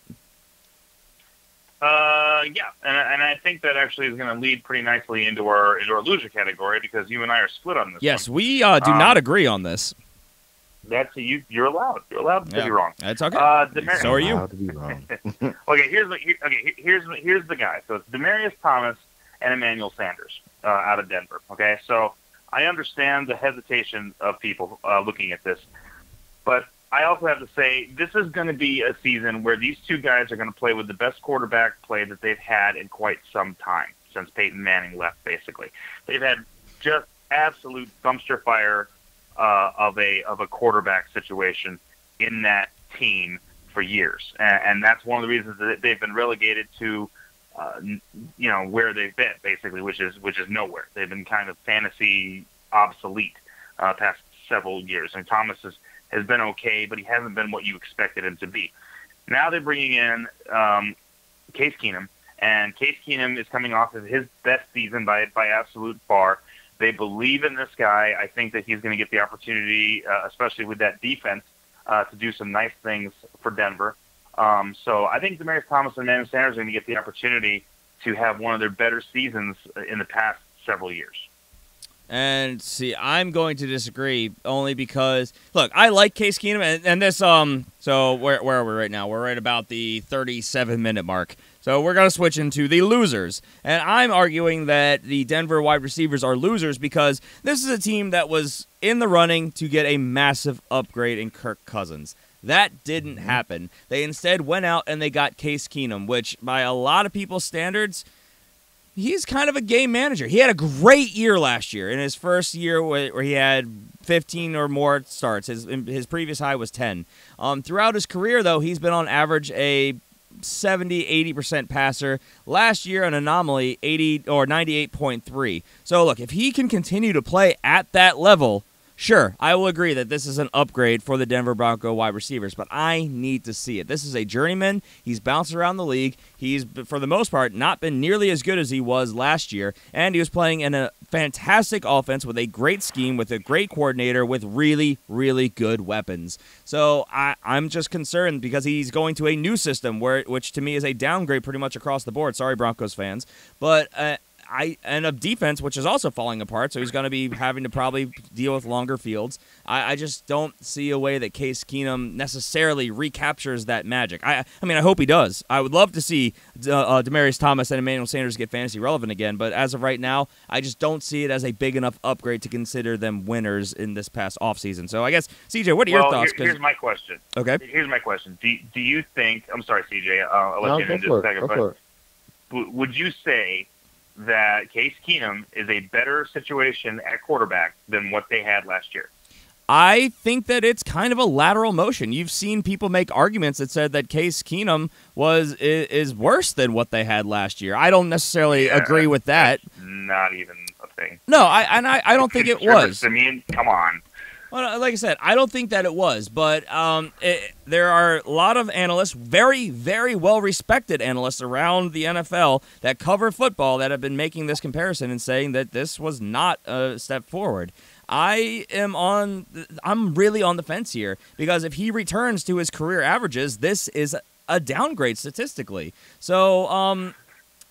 Yeah, and I think that actually is going to lead pretty nicely into our loser category, because you and I are split on this. Yes, one. we do not agree on this. That's you're allowed. You're allowed to be wrong. That's okay. So are you. Allowed to be wrong. Okay, here's the guy. So it's Demaryius Thomas and Emmanuel Sanders out of Denver. Okay, so I understand the hesitation of people looking at this, but I also have to say this is going to be a season where these two guys are going to play with the best quarterback play that they've had in quite some time, since Peyton Manning left. Basically, they've had just absolute dumpster fire of a quarterback situation in that team for years, and that's one of the reasons that they've been relegated to, where they've been basically, which is nowhere. They've been kind of fantasy obsolete past several years. And Thomas has been okay, but he hasn't been what you expected him to be. Now they're bringing in Case Keenum, and Case Keenum is coming off of his best season by absolute far. They believe in this guy. I think that he's going to get the opportunity, especially with that defense, to do some nice things for Denver. So I think Demaryius Thomas and Emmanuel Sanders are going to get the opportunity to have one of their better seasons in the past several years. And see, I'm going to disagree only because, look, I like Case Keenum, and this, so where are we right now? We're right about the 37-minute mark. So we're going to switch into the losers. And I'm arguing that the Denver wide receivers are losers because this is a team that was in the running to get a massive upgrade in Kirk Cousins. That didn't happen. They instead went out and they got Case Keenum, which by a lot of people's standards, he's kind of a game manager. He had a great year last year in his first year where he had 15 or more starts. His previous high was 10. Throughout his career, though, he's been on average a 70-80% passer. Last year, an anomaly, 80 or 98.3. So, look, if he can continue to play at that level, sure, I will agree that this is an upgrade for the Denver Bronco wide receivers, but I need to see it. This is a journeyman. He's bounced around the league. He's, for the most part, not been nearly as good as he was last year, and he was playing in a fantastic offense with a great scheme, with a great coordinator, with really, really good weapons. So I'm just concerned because he's going to a new system, which to me is a downgrade pretty much across the board. Sorry, Broncos fans. But and a defense which is also falling apart, so he's going to be having to probably deal with longer fields. I just don't see a way that Case Keenum necessarily recaptures that magic. I mean, I hope he does. I would love to see Demaryius Thomas and Emmanuel Sanders get fantasy relevant again, but as of right now, I just don't see it as a big enough upgrade to consider them winners in this past offseason. So I guess, CJ, what are your thoughts? Here's my question. Okay. Here's my question. Do you think, I'm sorry, CJ, I'll let you in just a second, but would you say that Case Keenum is a better situation at quarterback than what they had last year? I think that it's kind of a lateral motion. You've seen people make arguments that said that Case Keenum is worse than what they had last year. I don't necessarily agree with that. Not even a thing. No, I don't think it was. I mean, come on. Well, like I said, I don't think that it was, but there are a lot of analysts, very, very well-respected analysts around the NFL that cover football that have been making this comparison and saying that this was not a step forward. I'm really on the fence here because if he returns to his career averages, this is a downgrade statistically. So,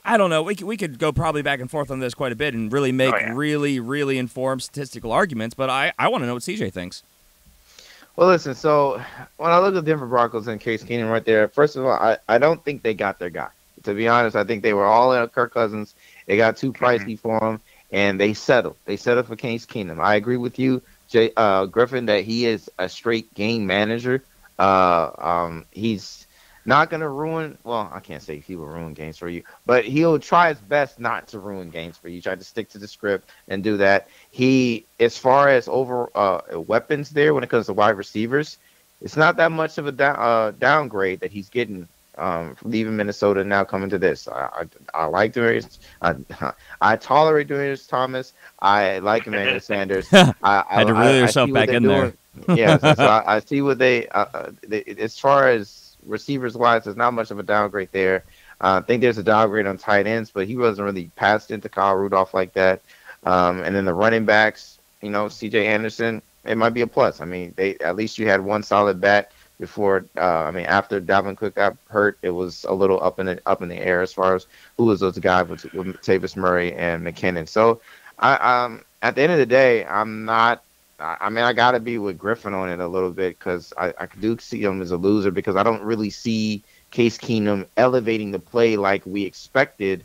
I don't know. We could go probably back and forth on this quite a bit and really make really, really informed statistical arguments, but I want to know what CJ thinks. Well, listen. So when I look at Denver Broncos and Case Keenum right there, first of all, I don't think they got their guy. To be honest, I think they were all in on Kirk Cousins. They got too pricey for him, and they settled. They settled for Case Keenum. I agree with you, Griffin, that he is a straight game manager. He's not going to ruin. Well, I can't say he will ruin games for you, but he'll try his best not to ruin games for you. Try to stick to the script and do that. He, as far as over weapons there, when it comes to wide receivers, it's not that much of a downgrade that he's getting from leaving Minnesota and now coming to this. I like Demaryius. I tolerate Demaryius Thomas. I like Emmanuel Sanders. I had to reel yourself back in there. Yeah, so I see what they as far as receivers wise, there's not much of a downgrade there. I think there's a downgrade on tight ends, but he wasn't really passed into Kyle Rudolph like that. And then the running backs, C.J. Anderson, it might be a plus. I mean, at least you had one solid back before. After Dalvin Cook got hurt, it was a little up in the air as far as who was those guys with Tavis Murray and McKinnon. So, at the end of the day, I'm not. I got to be with Griffin on it a little bit because I do see him as a loser because I don't really see Case Keenum elevating the play like we expected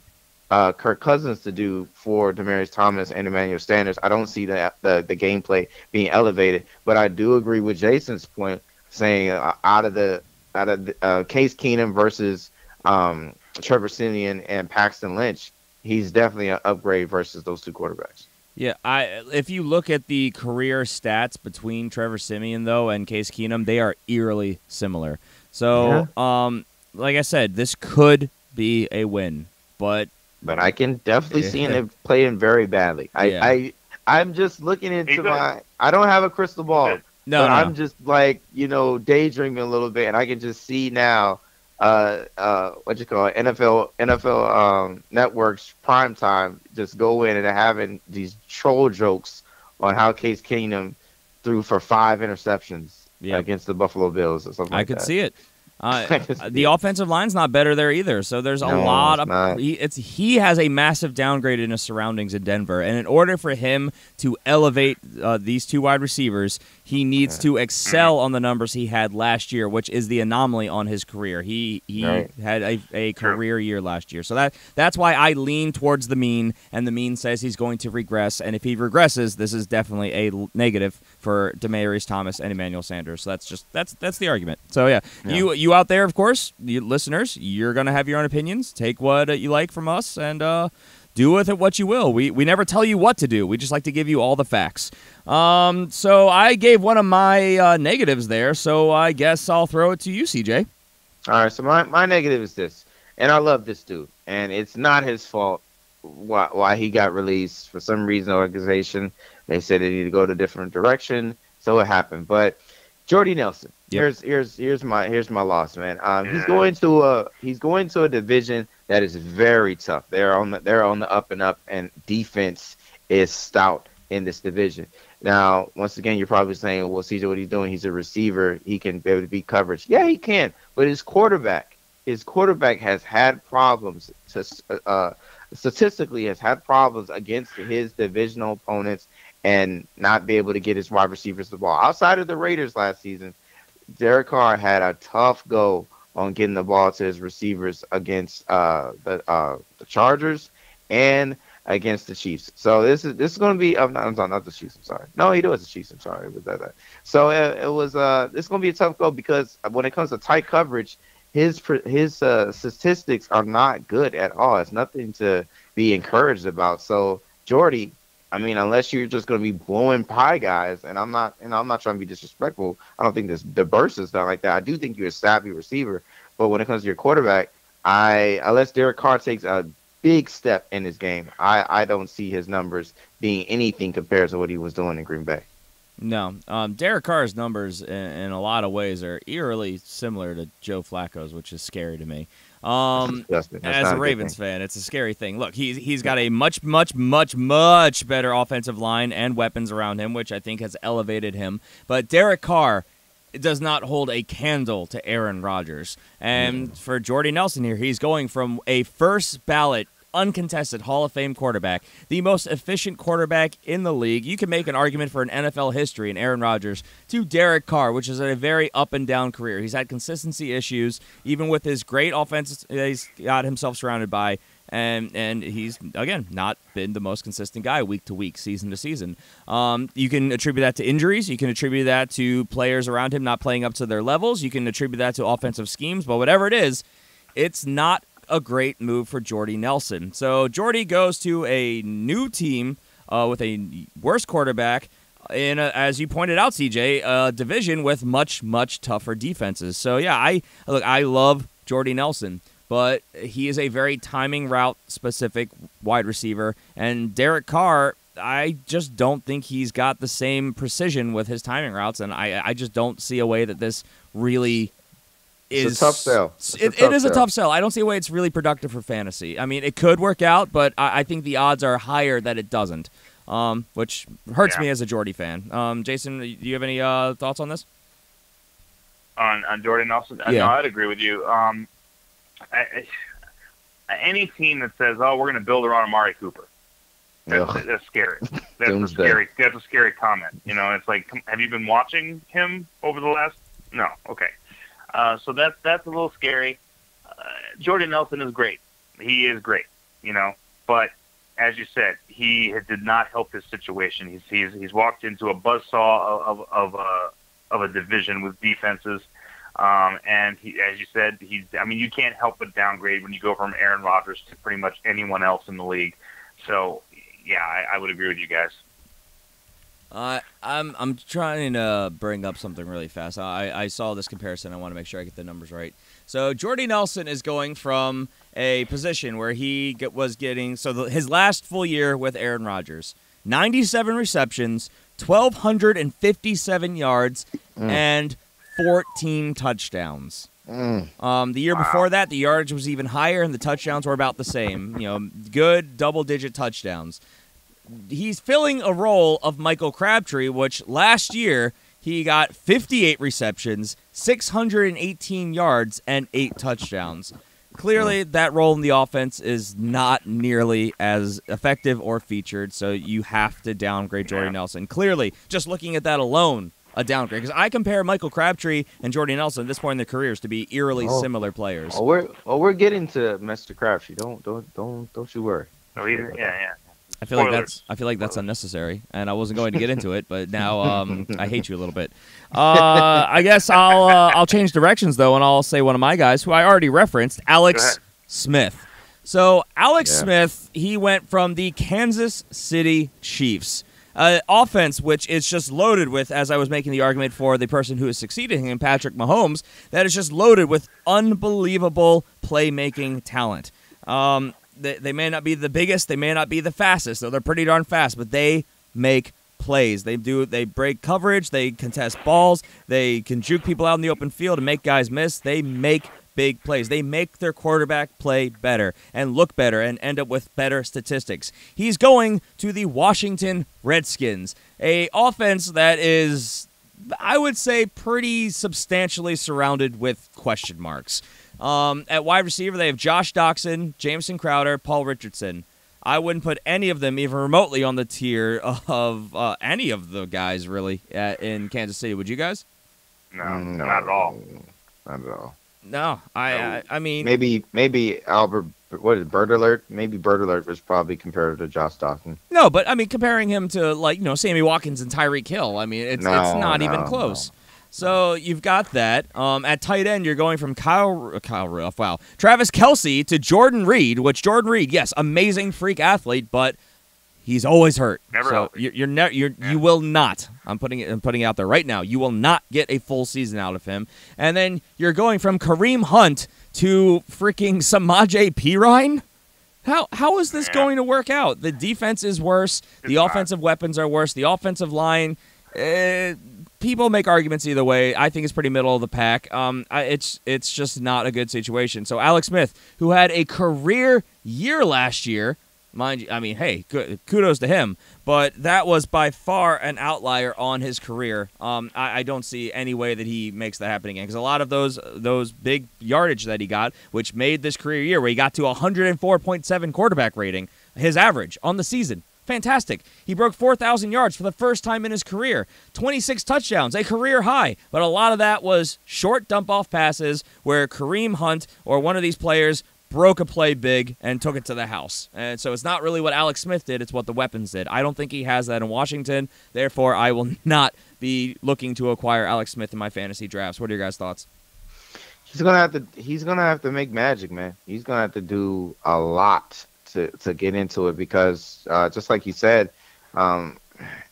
Kirk Cousins to do for Demaryius Thomas and Emmanuel Sanders. I don't see the gameplay being elevated, but I do agree with Jason's point saying out of the Case Keenum versus Trevor Siemian and Paxton Lynch, he's definitely an upgrade versus those two quarterbacks. Yeah, if you look at the career stats between Trevor Siemian, though, and Case Keenum, they are eerily similar. So, like I said, this could be a win, but I can definitely see him playing very badly. I'm just looking into I don't have a crystal ball. No. I'm just daydreaming a little bit, and I can just see now NFL Network's primetime just go in and having these troll jokes on how Case Keenum threw for 5 interceptions against the Buffalo Bills or something like that. I could see it. The offensive line's not better there either, so there's a lot of he has a massive downgrade in his surroundings in Denver, and in order for him to elevate these two wide receivers, he needs to excel on the numbers he had last year, which is the anomaly on his career. He had a career year last year, so that's why I lean towards the mean, and the mean says he's going to regress, and if he regresses, this is definitely a negative for Demaryius Thomas and Emmanuel Sanders. So that's the argument. So you out there, of course, you listeners, you're going to have your own opinions. Take what you like from us and do with it what you will. We never tell you what to do. We just like to give you all the facts. So I gave one of my negatives there, so I guess I'll throw it to you, CJ. All right, so my negative is this, and I love this dude, and it's not his fault why he got released. For some reason, the organization, they said they need to go to a different direction, so it happened. But Jordy Nelson. Yep. Here's my loss, man. He's going to a division that is very tough. They're on the up and up, and defense is stout in this division. Now, once again, you're probably saying, well, CJ, what he's doing, he's a receiver. He can be able to beat coverage. Yeah, he can. But his quarterback has had problems. Statistically, has had problems against his divisional opponents and not be able to get his wide receivers the ball. Outside of the Raiders last season, Derek Carr had a tough go on getting the ball to his receivers against the Chargers and against the Chiefs. So this is going to be not the Chiefs. I'm sorry. No, he was the Chiefs. I'm sorry. It was that. So it was it's going to be a tough go because when it comes to tight coverage, his statistics are not good at all. It's nothing to be encouraged about. So Jordy, I mean, unless you're just going to be blowing pie guys, and I'm not trying to be disrespectful. I don't think the burst is done like that. I do think you're a savvy receiver, but when it comes to your quarterback, unless Derek Carr takes a big step in his game, I don't see his numbers being anything compared to what he was doing in Green Bay. No, Derek Carr's numbers in a lot of ways are eerily similar to Joe Flacco's, which is scary to me. As a Ravens fan, it's a scary thing. Look, he's got a much better offensive line and weapons around him, which I think has elevated him. But Derek Carr does not hold a candle to Aaron Rodgers. And for Jordy Nelson here, he's going from a first ballot uncontested Hall of Fame quarterback, the most efficient quarterback in the league. You can make an argument for an NFL history in Aaron Rodgers to Derek Carr, which is a very up and down career. He's had consistency issues, even with his great offense he's got himself surrounded by. And he's, again, not been the most consistent guy week to week, season to season. You can attribute that to injuries. You can attribute that to players around him not playing up to their levels. You can attribute that to offensive schemes. But whatever it is, it's not a great move for Jordy Nelson. So Jordy goes to a new team with a worse quarterback in, as you pointed out, CJ, a division with much, much tougher defenses. So, yeah, I love Jordy Nelson. But he is a very timing route-specific wide receiver. And Derek Carr, I just don't think he's got the same precision with his timing routes. And I just don't see a way that this really is... It's a tough sell. It is a tough sell. I don't see a way it's really productive for fantasy. I mean, it could work out, but I think the odds are higher that it doesn't, which hurts me as a Jordy fan. Jason, do you have any thoughts on this? On Jordy Nelson? Yeah. No, I'd agree with you. Any team that says, "Oh, we're going to build around Amari Cooper," that's scary. That's a scary comment. You know, it's like, have you been watching him over the last? No, okay. So that's a little scary. Jordy Nelson is great. He is great. You know, but as you said, he did not help his situation. He's walked into a buzzsaw of a division with defenses. And he, as you said, you can't help but downgrade when you go from Aaron Rodgers to pretty much anyone else in the league. So, yeah, I would agree with you guys. I'm trying to bring up something really fast. I saw this comparison. I want to make sure I get the numbers right. So Jordy Nelson is going from a position where he was getting his last full year with Aaron Rodgers, 97 receptions, 1,257 yards, and 14 touchdowns. The year before that, the yardage was even higher, and the touchdowns were about the same. You know, good double-digit touchdowns. He's filling a role of Michael Crabtree, which last year he got 58 receptions, 618 yards, and 8 touchdowns. Clearly, that role in the offense is not nearly as effective or featured, so you have to downgrade Jordy Nelson. Clearly, just looking at that alone, a downgrade. Because I compare Michael Crabtree and Jordy Nelson at this point in their careers to be eerily similar players. We're getting to Mr. Crabtree. Don't you worry. Oh, yeah. I feel like that's unnecessary, and I wasn't going to get into it, but now I hate you a little bit. I guess I'll change directions though, and I'll say one of my guys who I already referenced, Alex Smith. So Alex Smith, he went from the Kansas City Chiefs. Offense, which is just loaded with, as I was making the argument for the person who is succeeding him, Patrick Mahomes, that is just loaded with unbelievable playmaking talent. They may not be the biggest, they may not be the fastest, though they're pretty darn fast, but they make plays. They break coverage, they contest balls, they can juke people out in the open field and make guys miss. They make big plays. They make their quarterback play better and look better and end up with better statistics. He's going to the Washington Redskins, a offense that is, I would say, pretty substantially surrounded with question marks. At wide receiver, they have Josh Doxson, Jameson Crowder, Paul Richardson. I wouldn't put any of them even remotely on the tier of any of the guys, really, in Kansas City. Would you guys? No, not at all. Not at all. No, I mean... Maybe Albert... What is Bird Alert? Maybe Bird Alert was probably compared to Josh Doxson. No, but, I mean, comparing him to, Sammy Watkins and Tyreek Hill, I mean, it's not even close. No. So you've got that. At tight end, you're going from Kyle Rudolph, Travis Kelce to Jordan Reed, which Jordan Reed, yes, amazing freak athlete, but he's always hurt. Never so healthy. You will not. I'm putting it out there right now. You will not get a full season out of him. And then you're going from Kareem Hunt to freaking Samaje Perine. How is this going to work out? The defense is worse. The offensive weapons are worse. The offensive line. People make arguments either way. I think it's pretty middle of the pack. It's just not a good situation. So Alex Smith, who had a career year last year, Mind you, I mean, hey, kudos to him, but that was by far an outlier on his career. I don't see any way that he makes that happen again, because a lot of those big yardage that he got, which made this career year where he got to 104.7 quarterback rating, his average on the season. Fantastic. He broke 4,000 yards for the first time in his career. 26 touchdowns, a career high. But a lot of that was short dump-off passes where Kareem Hunt or one of these players broke a play big and took it to the house. And so it's not really what Alex Smith did, it's what the weapons did. I don't think he has that in Washington. Therefore, I will not be looking to acquire Alex Smith in my fantasy drafts. What are your guys' thoughts? He's gonna have to make magic, man. He's gonna have to do a lot to get into it, because just like you said,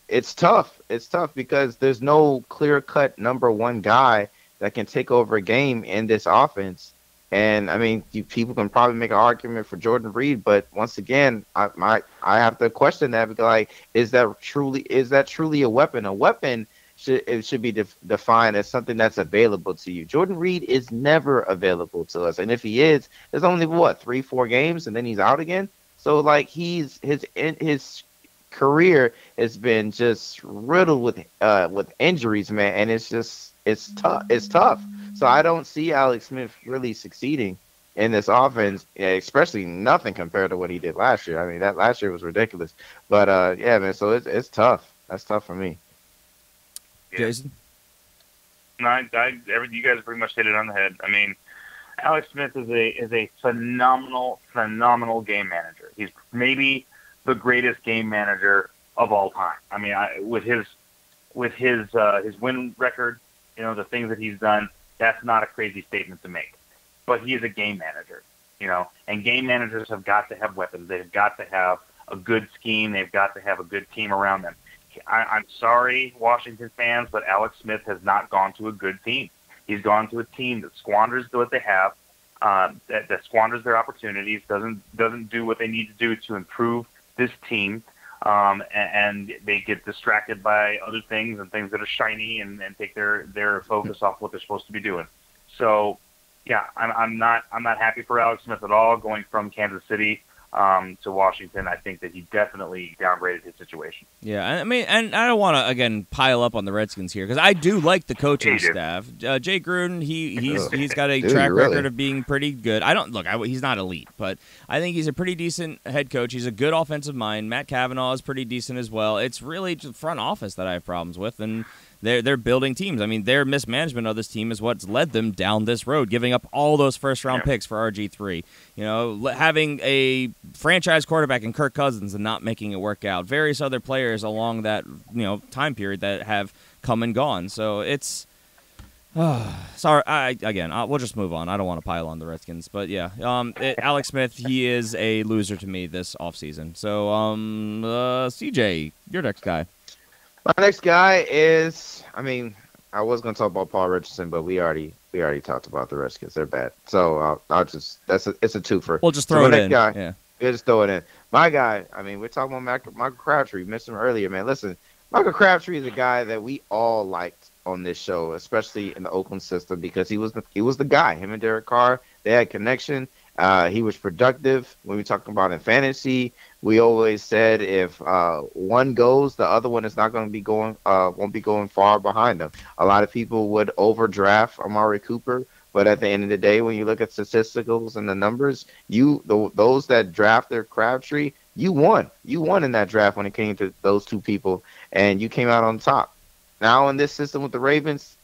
it's tough. It's tough because there's no clear-cut number one guy that can take over a game in this offense. And I mean, people can probably make an argument for Jordan Reed, but once again, I have to question that, because like, is that truly a weapon? A weapon should be defined as something that's available to you. Jordan Reed is never available to us, and if he is, there's only 3-4 games, and then he's out again. So like, his career has been just riddled with injuries, man, and it's tough. So I don't see Alex Smith really succeeding in this offense, especially nothing compared to what he did last year. I mean, that last year was ridiculous. But yeah, man. So it's tough. That's tough for me. Yeah. Jason? No, you guys pretty much hit it on the head. I mean, Alex Smith is a phenomenal game manager. He's maybe the greatest game manager of all time. I mean, with his win record, the things that he's done, that's not a crazy statement to make. But he is a game manager, and game managers have got to have weapons. They've got to have a good scheme. They've got to have a good team around them. I'm sorry, Washington fans, but Alex Smith has not gone to a good team. He's gone to a team that squanders what they have, that squanders their opportunities, doesn't do what they need to do to improve this team, and they get distracted by other things and things that are shiny and take their focus off what they're supposed to be doing. So, yeah, I'm not happy for Alex Smith at all going from Kansas City to Washington. I think that he definitely downgraded his situation. Yeah, I mean, and I don't want to again pile up on the Redskins here, because I do like the coaching staff. Jay Gruden, he's got a track record of being pretty good. He's not elite, but I think he's a pretty decent head coach. He's a good offensive mind. Matt Cavanaugh is pretty decent as well. It's really just front office that I have problems with, and they're building teams. I mean, their mismanagement of this team is what's led them down this road, giving up all those first-round picks for RG3. Having a franchise quarterback in Kirk Cousins and not making it work out. Various other players along that time period that have come and gone. So it's sorry. We'll just move on. I don't want to pile on the Redskins, but yeah, Alex Smith, he is a loser to me this offseason. So CJ, your next guy. My next guy is, I mean, I was going to talk about Paul Richardson, but we already talked about the Redskins. They're bad. So I'll just, it's a twofer. We'll just throw it in. Yeah, just throw it in. My guy, I mean, we're talking about Michael Crabtree. Missed him earlier, man. Listen, Michael Crabtree is a guy that we all liked on this show, especially in the Oakland system, because he was the guy. Him and Derek Carr, they had connection. He was productive. When we talk about in fantasy, we always said if one goes, the other one is not going to be won't be going far behind them. A lot of people would overdraft Amari Cooper, but at the end of the day, when you look at statisticals and the numbers, those that drafted Crabtree, you won. You won in that draft when it came to those two people, and you came out on top. Now in this system with the Ravens,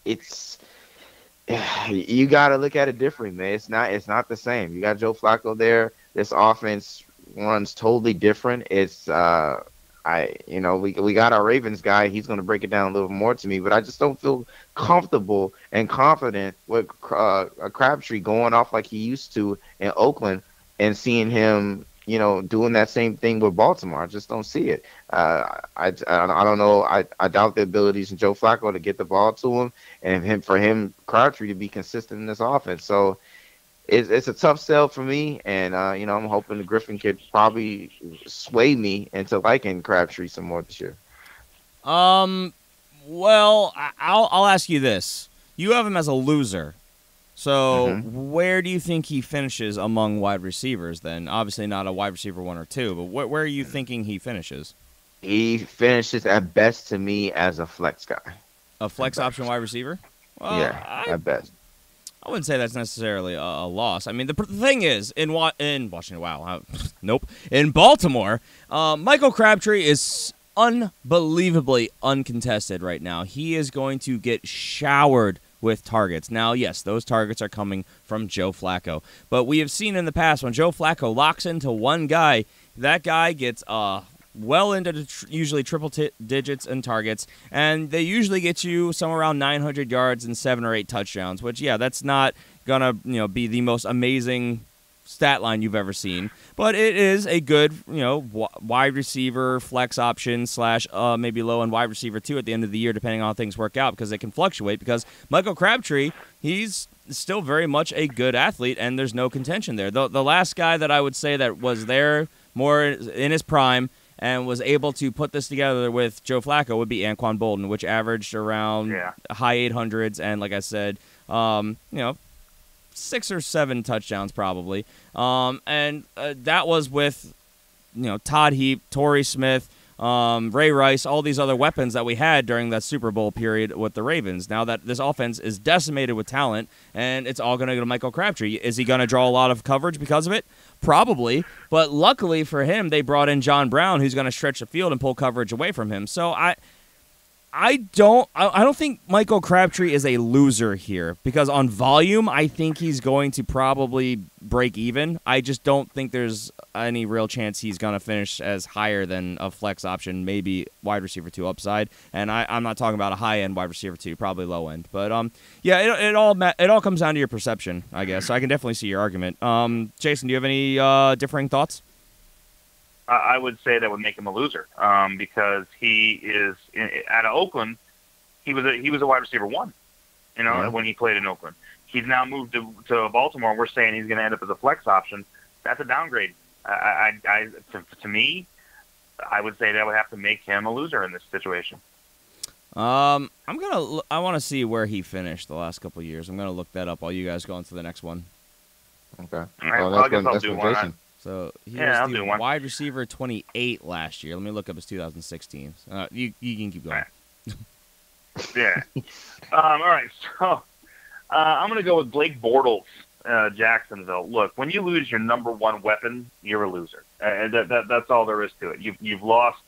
you got to look at it differently, man. It's not the same. You got Joe Flacco there. This offense runs totally different. It's we got our Ravens guy. He's going to break it down a little more to me, but I just don't feel comfortable and confident with Crabtree going off like he used to in Oakland and seeing him, doing that same thing with Baltimore. I just don't see it. I don't know. I doubt the abilities of Joe Flacco to get the ball to him, and for Crabtree to be consistent in this offense. So it's a tough sell for me, and I'm hoping Griffin could probably sway me into liking Crabtree some more this year. Well, I'll ask you this: you have him as a loser. So where do you think he finishes among wide receivers then? Obviously not a wide receiver 1 or 2, but where are you thinking he finishes? He finishes at best to me as a flex guy. A flex option wide receiver? Well, yeah, at best. I wouldn't say that's necessarily a loss. I mean, the thing is, in Washington, nope. In Baltimore, Michael Crabtree is unbelievably uncontested right now. He is going to get showered with targets. Now, yes, those targets are coming from Joe Flacco. But we have seen in the past when Joe Flacco locks into one guy, that guy gets well into usually triple digits in targets, and they usually get you somewhere around 900 yards and 7 or 8 touchdowns, which, yeah, that's not going to be the most amazing stat line you've ever seen, but it is a good, wide receiver, flex option / maybe low end wide receiver too at the end of the year, depending on how things work out, because it can fluctuate. Because Michael Crabtree, he's still very much a good athlete, and there's no contention there. The last guy that I would say that was there more in his prime and was able to put this together with Joe Flacco would be Anquan Bolden, which averaged around high 800s, and like I said, 6 or 7 touchdowns probably. And that was with, Todd Heap, Torrey Smith, Ray Rice, all these other weapons that we had during that Super Bowl period with the Ravens. Now that this offense is decimated with talent, and it's all going to go to Michael Crabtree. Is he going to draw a lot of coverage because of it? Probably. But luckily for him, they brought in John Brown, who's going to stretch the field and pull coverage away from him. So I don't think Michael Crabtree is a loser here, because on volume, I think he's going to probably break even. I just don't think there's any real chance he's going to finish as higher than a flex option, maybe wide receiver 2 upside. And I'm not talking about a high end wide receiver 2, probably low end. But it all comes down to your perception, I guess. So I can definitely see your argument. Jason, do you have any differing thoughts? I would say that would make him a loser, because he is out of Oakland. He was a wide receiver 1, when he played in Oakland. He's now moved to Baltimore, and we're saying he's going to end up as a flex option. That's a downgrade. To me, I would say that would have to make him a loser in this situation. I want to see where he finished the last couple of years. I'm gonna look that up while you guys go on to the next one. Okay. All right, I guess I'll do one. So he was the wide receiver 28 last year. Let me look up his 2016. You can keep going. Yeah. All right. So I'm going to go with Blake Bortles, Jacksonville. Look, when you lose your number 1 weapon, you're a loser. That's all there is to it. You've lost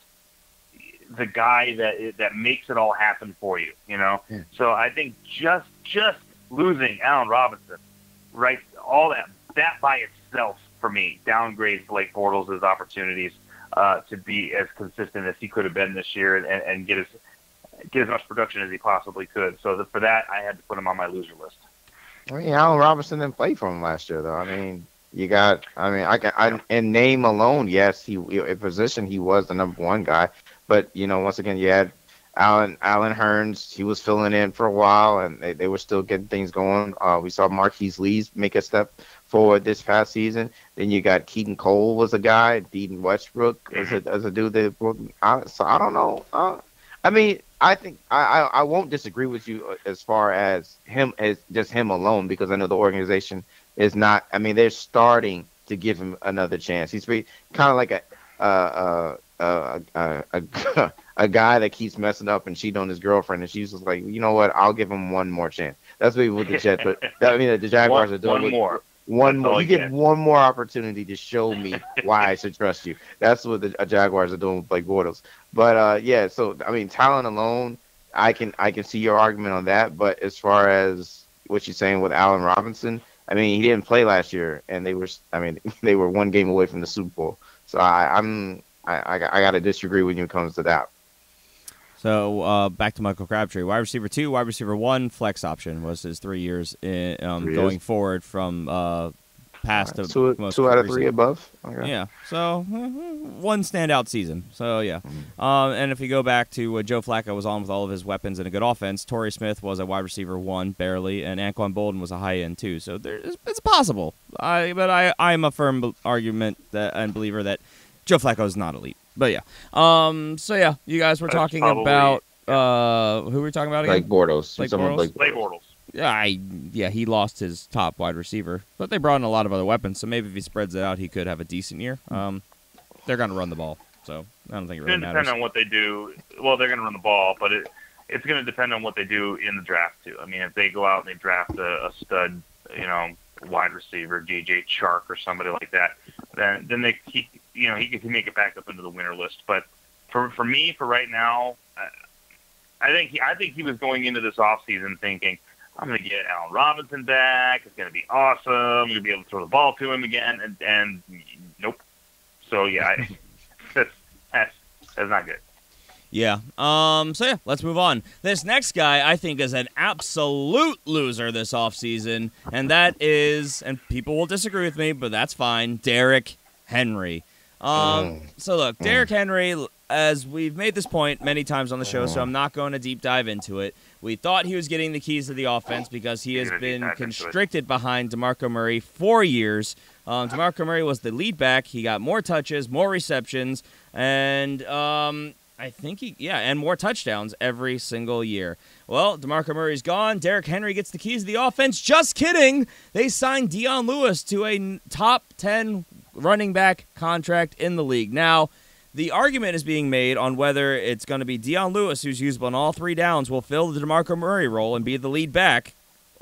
the guy that makes it all happen for you. Yeah. So I think just losing Allen Robinson, right? All that by itself, for me, downgrades Blake Bortles' opportunities to be as consistent as he could have been this year and get as much production as he possibly could. So for that, I had to put him on my loser list. I mean, Allen Robinson didn't play for him last year, though. I mean, in name alone, yes, in position he was the number 1 guy. But, once again, you had Allen Hurns. He was filling in for a while, and they were still getting things going. We saw Marquise Lee make a step forward this past season. Then you got Keaton Cole was a guy, Deaton Westbrook as a dude that. So I don't know. I mean, I think I won't disagree with you as far as him as just him alone, because I know the organization is not. I mean, they're starting to give him another chance. He's kind of like a guy that keeps messing up and cheating on his girlfriend, and she's just like, you know what? I'll give him one more chance. That's what the Jets. But the Jaguars are doing one more. One more. You get one more opportunity to show me why I should trust you. That's what the Jaguars are doing with Blake Bortles. But so I mean, talent alone, I can see your argument on that. But as far as what you're saying with Allen Robinson, I mean, he didn't play last year, and they were 1 game away from the Super Bowl. So I got to disagree when it comes to that. So back to Michael Crabtree, wide receiver 2, wide receiver 1, flex option was his 3 years going forward from past right. to most 2 out of 3 above. Okay. Yeah, so 1 standout season. So yeah, and if you go back to Joe Flacco was on with all of his weapons and a good offense. Torrey Smith was a wide receiver 1 barely, and Anquan Bolden was a high end 2. So it's possible. I'm a firm argument and believer that Joe Flacco is not elite. But yeah. So yeah, you guys were talking about who were we talking about again? Blake Bortles. Blake Bortles. He lost his top wide receiver, but they brought in a lot of other weapons. So maybe if he spreads it out, he could have a decent year. They're going to run the ball, so I don't think it really matters. It's going to depend on what they do. Well, they're going to run the ball, but it's going to depend on what they do in the draft too. I mean, if they go out and they draft a stud, wide receiver, DJ Chark or somebody like that, then he can make it back up into the winner list. But for me, for right now, I think he was going into this offseason thinking, I'm going to get Allen Robinson back. It's going to be awesome. I'm going to be able to throw the ball to him again. And nope. So, yeah, that's not good. Yeah. Let's move on. This next guy I think is an absolute loser this offseason, and that is, and people will disagree with me, but that's fine, Derrick Henry. So look, Derrick Henry, as we've made this point many times on the show, so I'm not going to deep dive into it. We thought he was getting the keys to the offense because he has been constricted behind DeMarco Murray for years. DeMarco Murray was the lead back. He got more touches, more receptions, and I think and more touchdowns every single year. Well, DeMarco Murray's gone. Derrick Henry gets the keys to the offense. Just kidding. They signed Dion Lewis to a top 10 running back contract in the league. Now, the argument is being made on whether it's going to be Dion Lewis, who's usable on all three downs, will fill the DeMarco Murray role and be the lead back,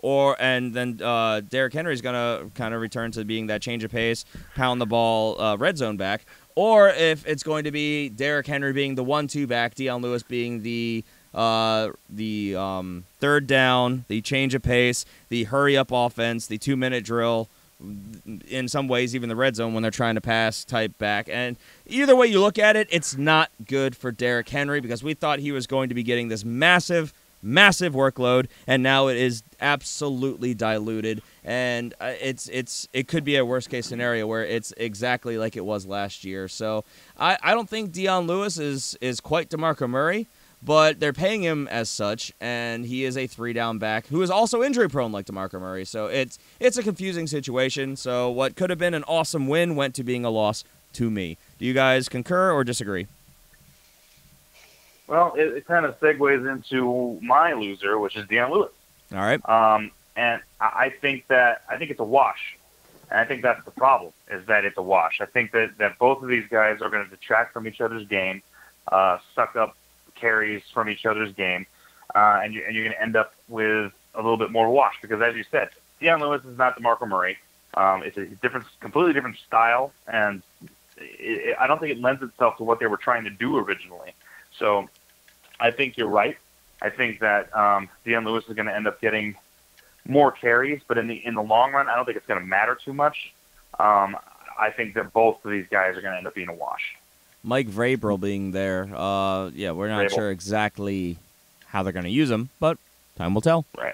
and then Derrick Henry is going to kind of return to being that change of pace, pound the ball, red zone back, or if it's going to be Derrick Henry being the 1-2 back, Dion Lewis being the third down, the change of pace, the hurry-up offense, the 2-minute drill, in some ways even the red zone when they're trying to pass type back. And either way you look at it, it's not good for Derrick Henry because we thought he was going to be getting this massive workload, and now it is absolutely diluted. And it could be a worst case scenario where it's exactly like it was last year. So I don't think Dion Lewis is quite DeMarco Murray, but they're paying him as such, and he is a 3-down back who is also injury prone like DeMarco Murray. So it's a confusing situation. So what could have been an awesome win went to being a loss to me. Do you guys concur or disagree? Well, it kind of segues into my loser, which is Dion Lewis. All right. And I think it's a wash. And I think that's the problem, is that it's a wash. I think that both of these guys are going to detract from each other's game, suck up carries from each other's game, and you're going to end up with a little bit more wash because, as you said, Dion Lewis is not DeMarco Murray. It's a completely different style, and I don't think it lends itself to what they were trying to do originally. So I think you're right. I think that Dion Lewis is going to end up getting more carries, but in the long run, I don't think it's going to matter too much. I think that both of these guys are going to end up being a wash. Mike Vrabel being there, we're not sure exactly how they're going to use him, but time will tell. Right.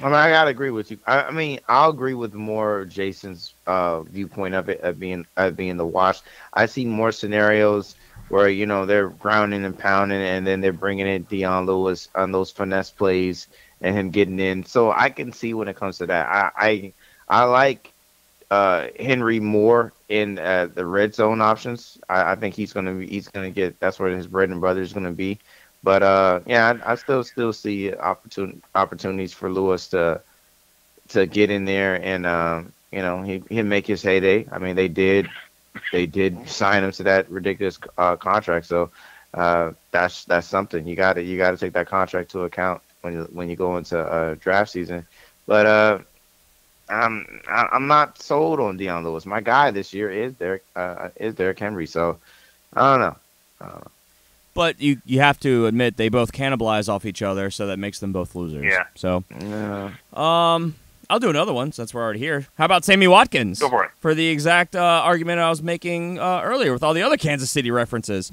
I mean, I gotta agree with you. I'll agree with more Jason's viewpoint of it being the wash. I see more scenarios where they're grounding and pounding, and then they're bringing in Dion Lewis on those finesse plays and him getting in. So I can see when it comes to that. I like Henry more in the red zone options. I think he's gonna get, that's where his bread and butter is gonna be. But I still see opportunities for Lewis to get in there and he'll make his heyday. I mean, they did sign him to that ridiculous contract. So that's something you got to take that contract to account when you go into draft season. But I'm not sold on Dion Lewis. My guy this year is Derrick Henry. So I don't know. But you have to admit they both cannibalize off each other, so that makes them both losers. Yeah. So, I'll do another one since we're already here. How about Sammy Watkins? Go for it. For the exact argument I was making earlier with all the other Kansas City references.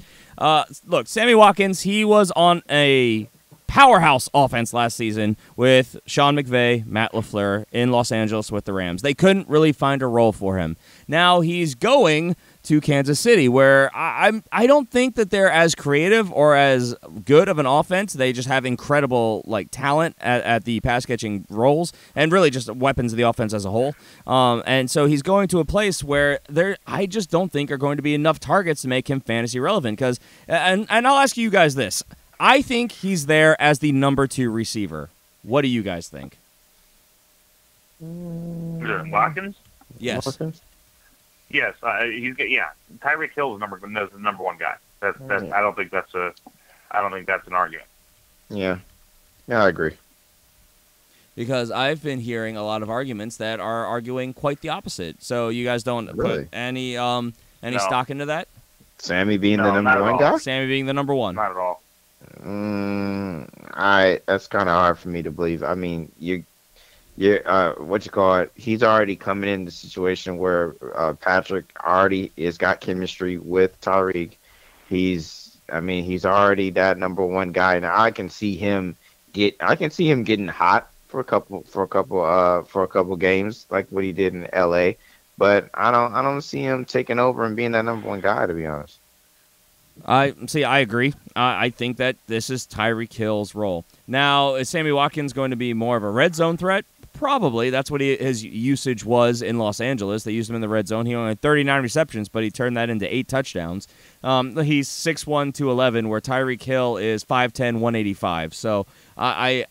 Look, Sammy Watkins, he was on a powerhouse offense last season with Sean McVay, Matt LaFleur in Los Angeles with the Rams. They couldn't really find a role for him. Now he's going to Kansas City, where I don't think that they're as creative or as good of an offense. They just have incredible talent at the pass catching roles and really just weapons of the offense as a whole. And so he's going to a place where I just don't think are going to be enough targets to make him fantasy relevant. And I'll ask you guys this. I think he's there as the number 2 receiver. What do you guys think? Watkins? Yes. Watkins? Yes, Tyreek Hill is the number one guy. That's I don't think that's an argument. Yeah, I agree. Because I've been hearing a lot of arguments that are arguing quite the opposite. So you guys don't Really? put any No. stock into that? Sammy being the No, not number at one all. guy? Sammy being the number one. Not at all. That's kind of hard for me to believe. I mean, he's already coming in the situation where Patrick already has got chemistry with Tyreek. He's already that number one guy. Now I can see him getting hot for a couple games like what he did in LA, but I don't see him taking over and being that number one guy, to be honest. I agree. I think that this is Tyreek Hill's role. Now, is Sammy Watkins going to be more of a red zone threat? Probably. That's what his usage was in Los Angeles. They used him in the red zone. He only had 39 receptions, but he turned that into 8 touchdowns. He's 6'1", 211, where Tyreek Hill is 5'10", 185. So I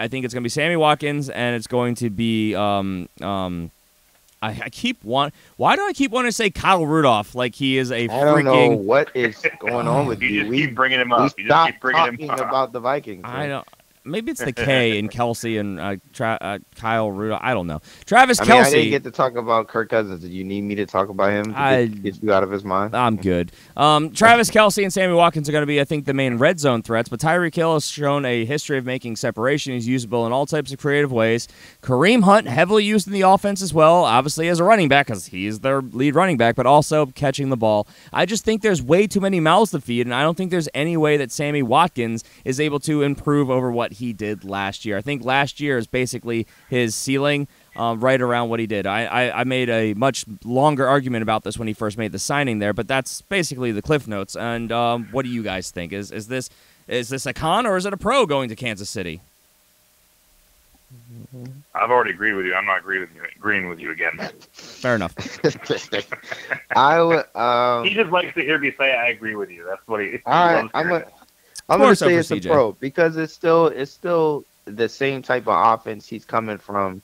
think it's going to be Sammy Watkins, and it's going to be why do I keep wanting to say Kyle Rudolph like he is a freaking... I don't know what is going on with you. You just keep bringing him up. We You just keep stopped bringing him talking up. about the Vikings. I don't. Maybe it's the K in Kelsey and Kyle Rudolph. I don't know. Travis Kelce. I didn't get to talk about Kirk Cousins. Did you need me to talk about him to get you out of his mind? I'm good. Travis Kelce and Sammy Watkins are going to be, I think, the main red zone threats, but Tyreek Hill has shown a history of making separation. He's usable in all types of creative ways. Kareem Hunt, heavily used in the offense as well, obviously as a running back because he's their lead running back, but also catching the ball. I just think there's way too many mouths to feed, and I don't think there's any way that Sammy Watkins is able to improve over what he did last year. I think last year is basically his ceiling, right around what he did. I made a much longer argument about this when he first made the signing there, but that's basically the cliff notes. And what do you guys think? Is this a con or is it a pro going to Kansas City? I've already agreed with you. I'm not agreeing with you again. Fair enough. I would. He just likes to hear me say I agree with you. That's what he. All right, I'm going to say it's a pro because it's still the same type of offense he's coming from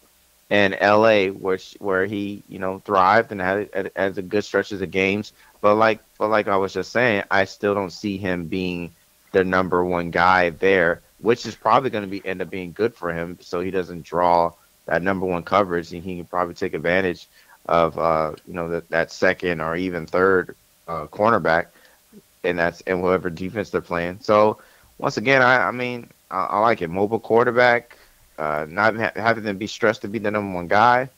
in LA, where he thrived and had a good stretches of games. But like I was just saying, I still don't see him being the number one guy there, which is probably going to end up being good for him, so he doesn't draw that number one coverage, and he can probably take advantage of that second or even third cornerback. And whoever defense they're playing. So once again, I like it. Mobile quarterback, not having to be stressed to be the number one guy.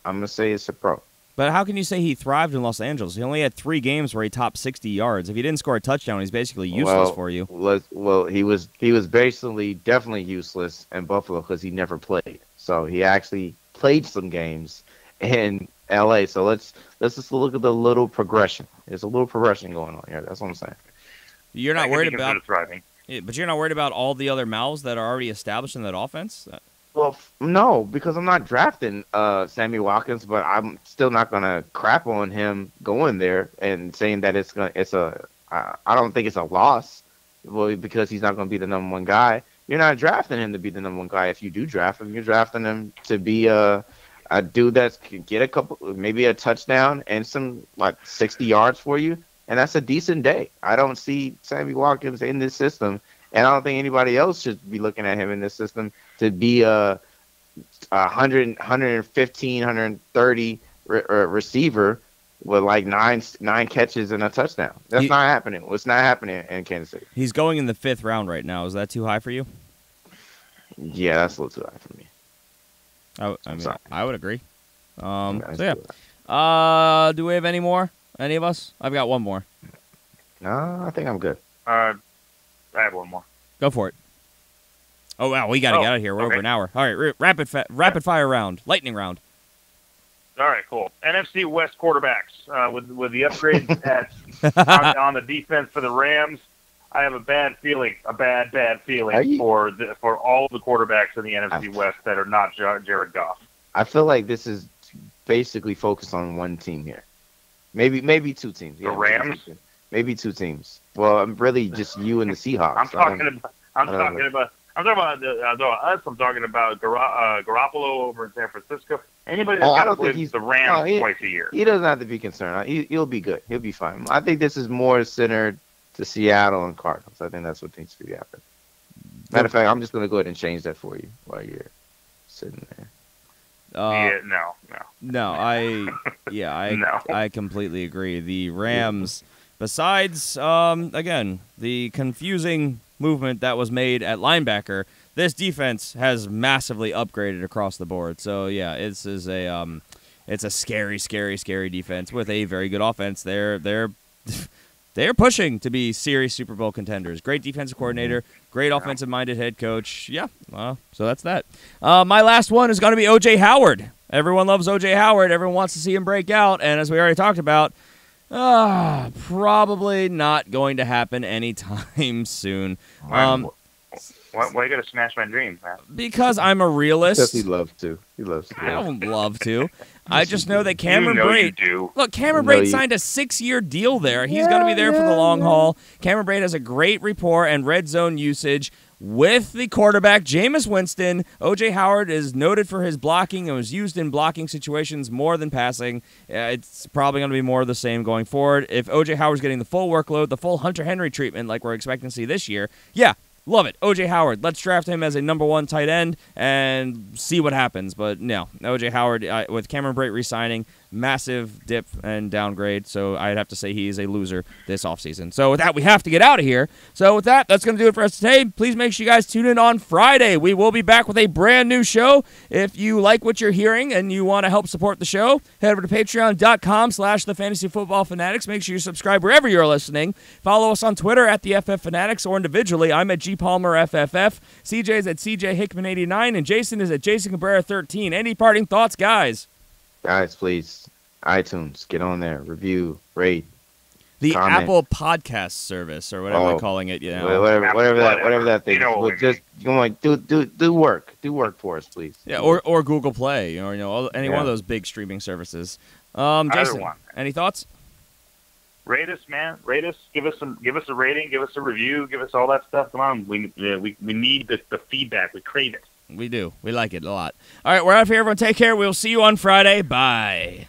I'm gonna say it's a pro. But how can you say he thrived in Los Angeles? He only had 3 games where he topped 60 yards. If he didn't score a touchdown, he's basically useless for you. Well, he was basically definitely useless in Buffalo because he never played. So he actually played some games in LA. So let's just look at the little progression. There's a little progression going on here. That's what I'm saying. You're not worried about thriving. Yeah, but you're not worried about all the other mouths that are already established in that offense? Well, no, because I'm not drafting Sammy Watkins, but I'm still not gonna crap on him going there and saying that I don't think it's a loss. Well, because he's not gonna be the number one guy. You're not drafting him to be the number one guy. If you do draft him, you're drafting him to be a dude that can get maybe a touchdown and some 60 yards for you, and that's a decent day. I don't see Sammy Watkins in this system, and I don't think anybody else should be looking at him in this system to be a 115, 130 receiver with 9 catches and a touchdown. That's not happening. It's not happening in Kansas City. He's going in the 5th round right now. Is that too high for you? Yeah, that's a little too high for me. I would agree. Do we have any more? Any of us? I've got one more. No, I think I'm good. I have one more. Go for it. Oh, wow, we got to get out of here. We're over an hour. All right, rapid fire round. Lightning round. All right, cool. NFC West quarterbacks with the upgrades on the defense for the Rams. I have a bad feeling for all of the quarterbacks in the NFC West that are not Jared Goff. I feel like this is basically focused on one team here. Maybe 2 teams. The Rams? Maybe 2 teams. Well, I'm really just you and the Seahawks. I'm I'm talking about us. I'm talking about Garoppolo over in San Francisco. Anybody that's I got don't to think play he's the Rams no, twice a year. He doesn't have to be concerned. He'll be good. He'll be fine. I think this is more centered to Seattle and Cardinals. I think that's what needs to be happening. Matter of fact, I'm just going to go ahead and change that for you while you're sitting there. No, I completely agree. The Rams, besides, again, the confusing movement that was made at linebacker, this defense has massively upgraded across the board. So, yeah, it's a scary, scary, scary defense with a very good offense. They're pushing to be serious Super Bowl contenders. Great defensive coordinator, great offensive-minded head coach. Yeah, so that's that. My last one is going to be O.J. Howard. Everyone loves O.J. Howard. Everyone wants to see him break out. And as we already talked about, probably not going to happen anytime soon. Why you got to smash my dreams, man? Because I'm a realist. Because he loves to. I don't love to. I just know that Cameron you Brate. do. Look, Cameron Brate signed a 6-year deal there. He's going to be there for the long haul. Cameron Brate has a great rapport and red zone usage with the quarterback, Jameis Winston. O.J. Howard is noted for his blocking and was used in blocking situations more than passing. It's probably going to be more of the same going forward. If O.J. Howard's getting the full workload, the full Hunter Henry treatment like we're expecting to see this year, yeah, love it. O.J. Howard. Let's draft him as a number 1 tight end and see what happens. But no, O.J. Howard, with Cameron Brate re-signing, massive dip and downgrade. So I'd have to say he is a loser this offseason. So with that, we have to get out of here. So with that, that's going to do it for us today. Please make sure you guys tune in on Friday. We will be back with a brand new show. If you like what you're hearing and you want to help support the show, head over to patreon.com/thefantasyfootballfanatics. Make sure you subscribe wherever you're listening. Follow us on Twitter at the FF Fanatics or individually. I'm at GPalmerFFF. CJ's at CJ Hickman89 and Jason is at Jason Cabrera 13. Any parting thoughts, guys? Guys, please, iTunes, get on there, review, rate, the comment. Apple Podcast service or whatever they're calling it, whatever that thing. Just do work for us, please. Yeah, or Google Play, or any one of those big streaming services. Jason, any thoughts? Rate us, man. Rate us. Give us a rating. Give us a review. Give us all that stuff. Come on, we need the feedback. We crave it. We do. We like it a lot. All right, we're out of here. Everyone take care. We'll see you on Friday. Bye.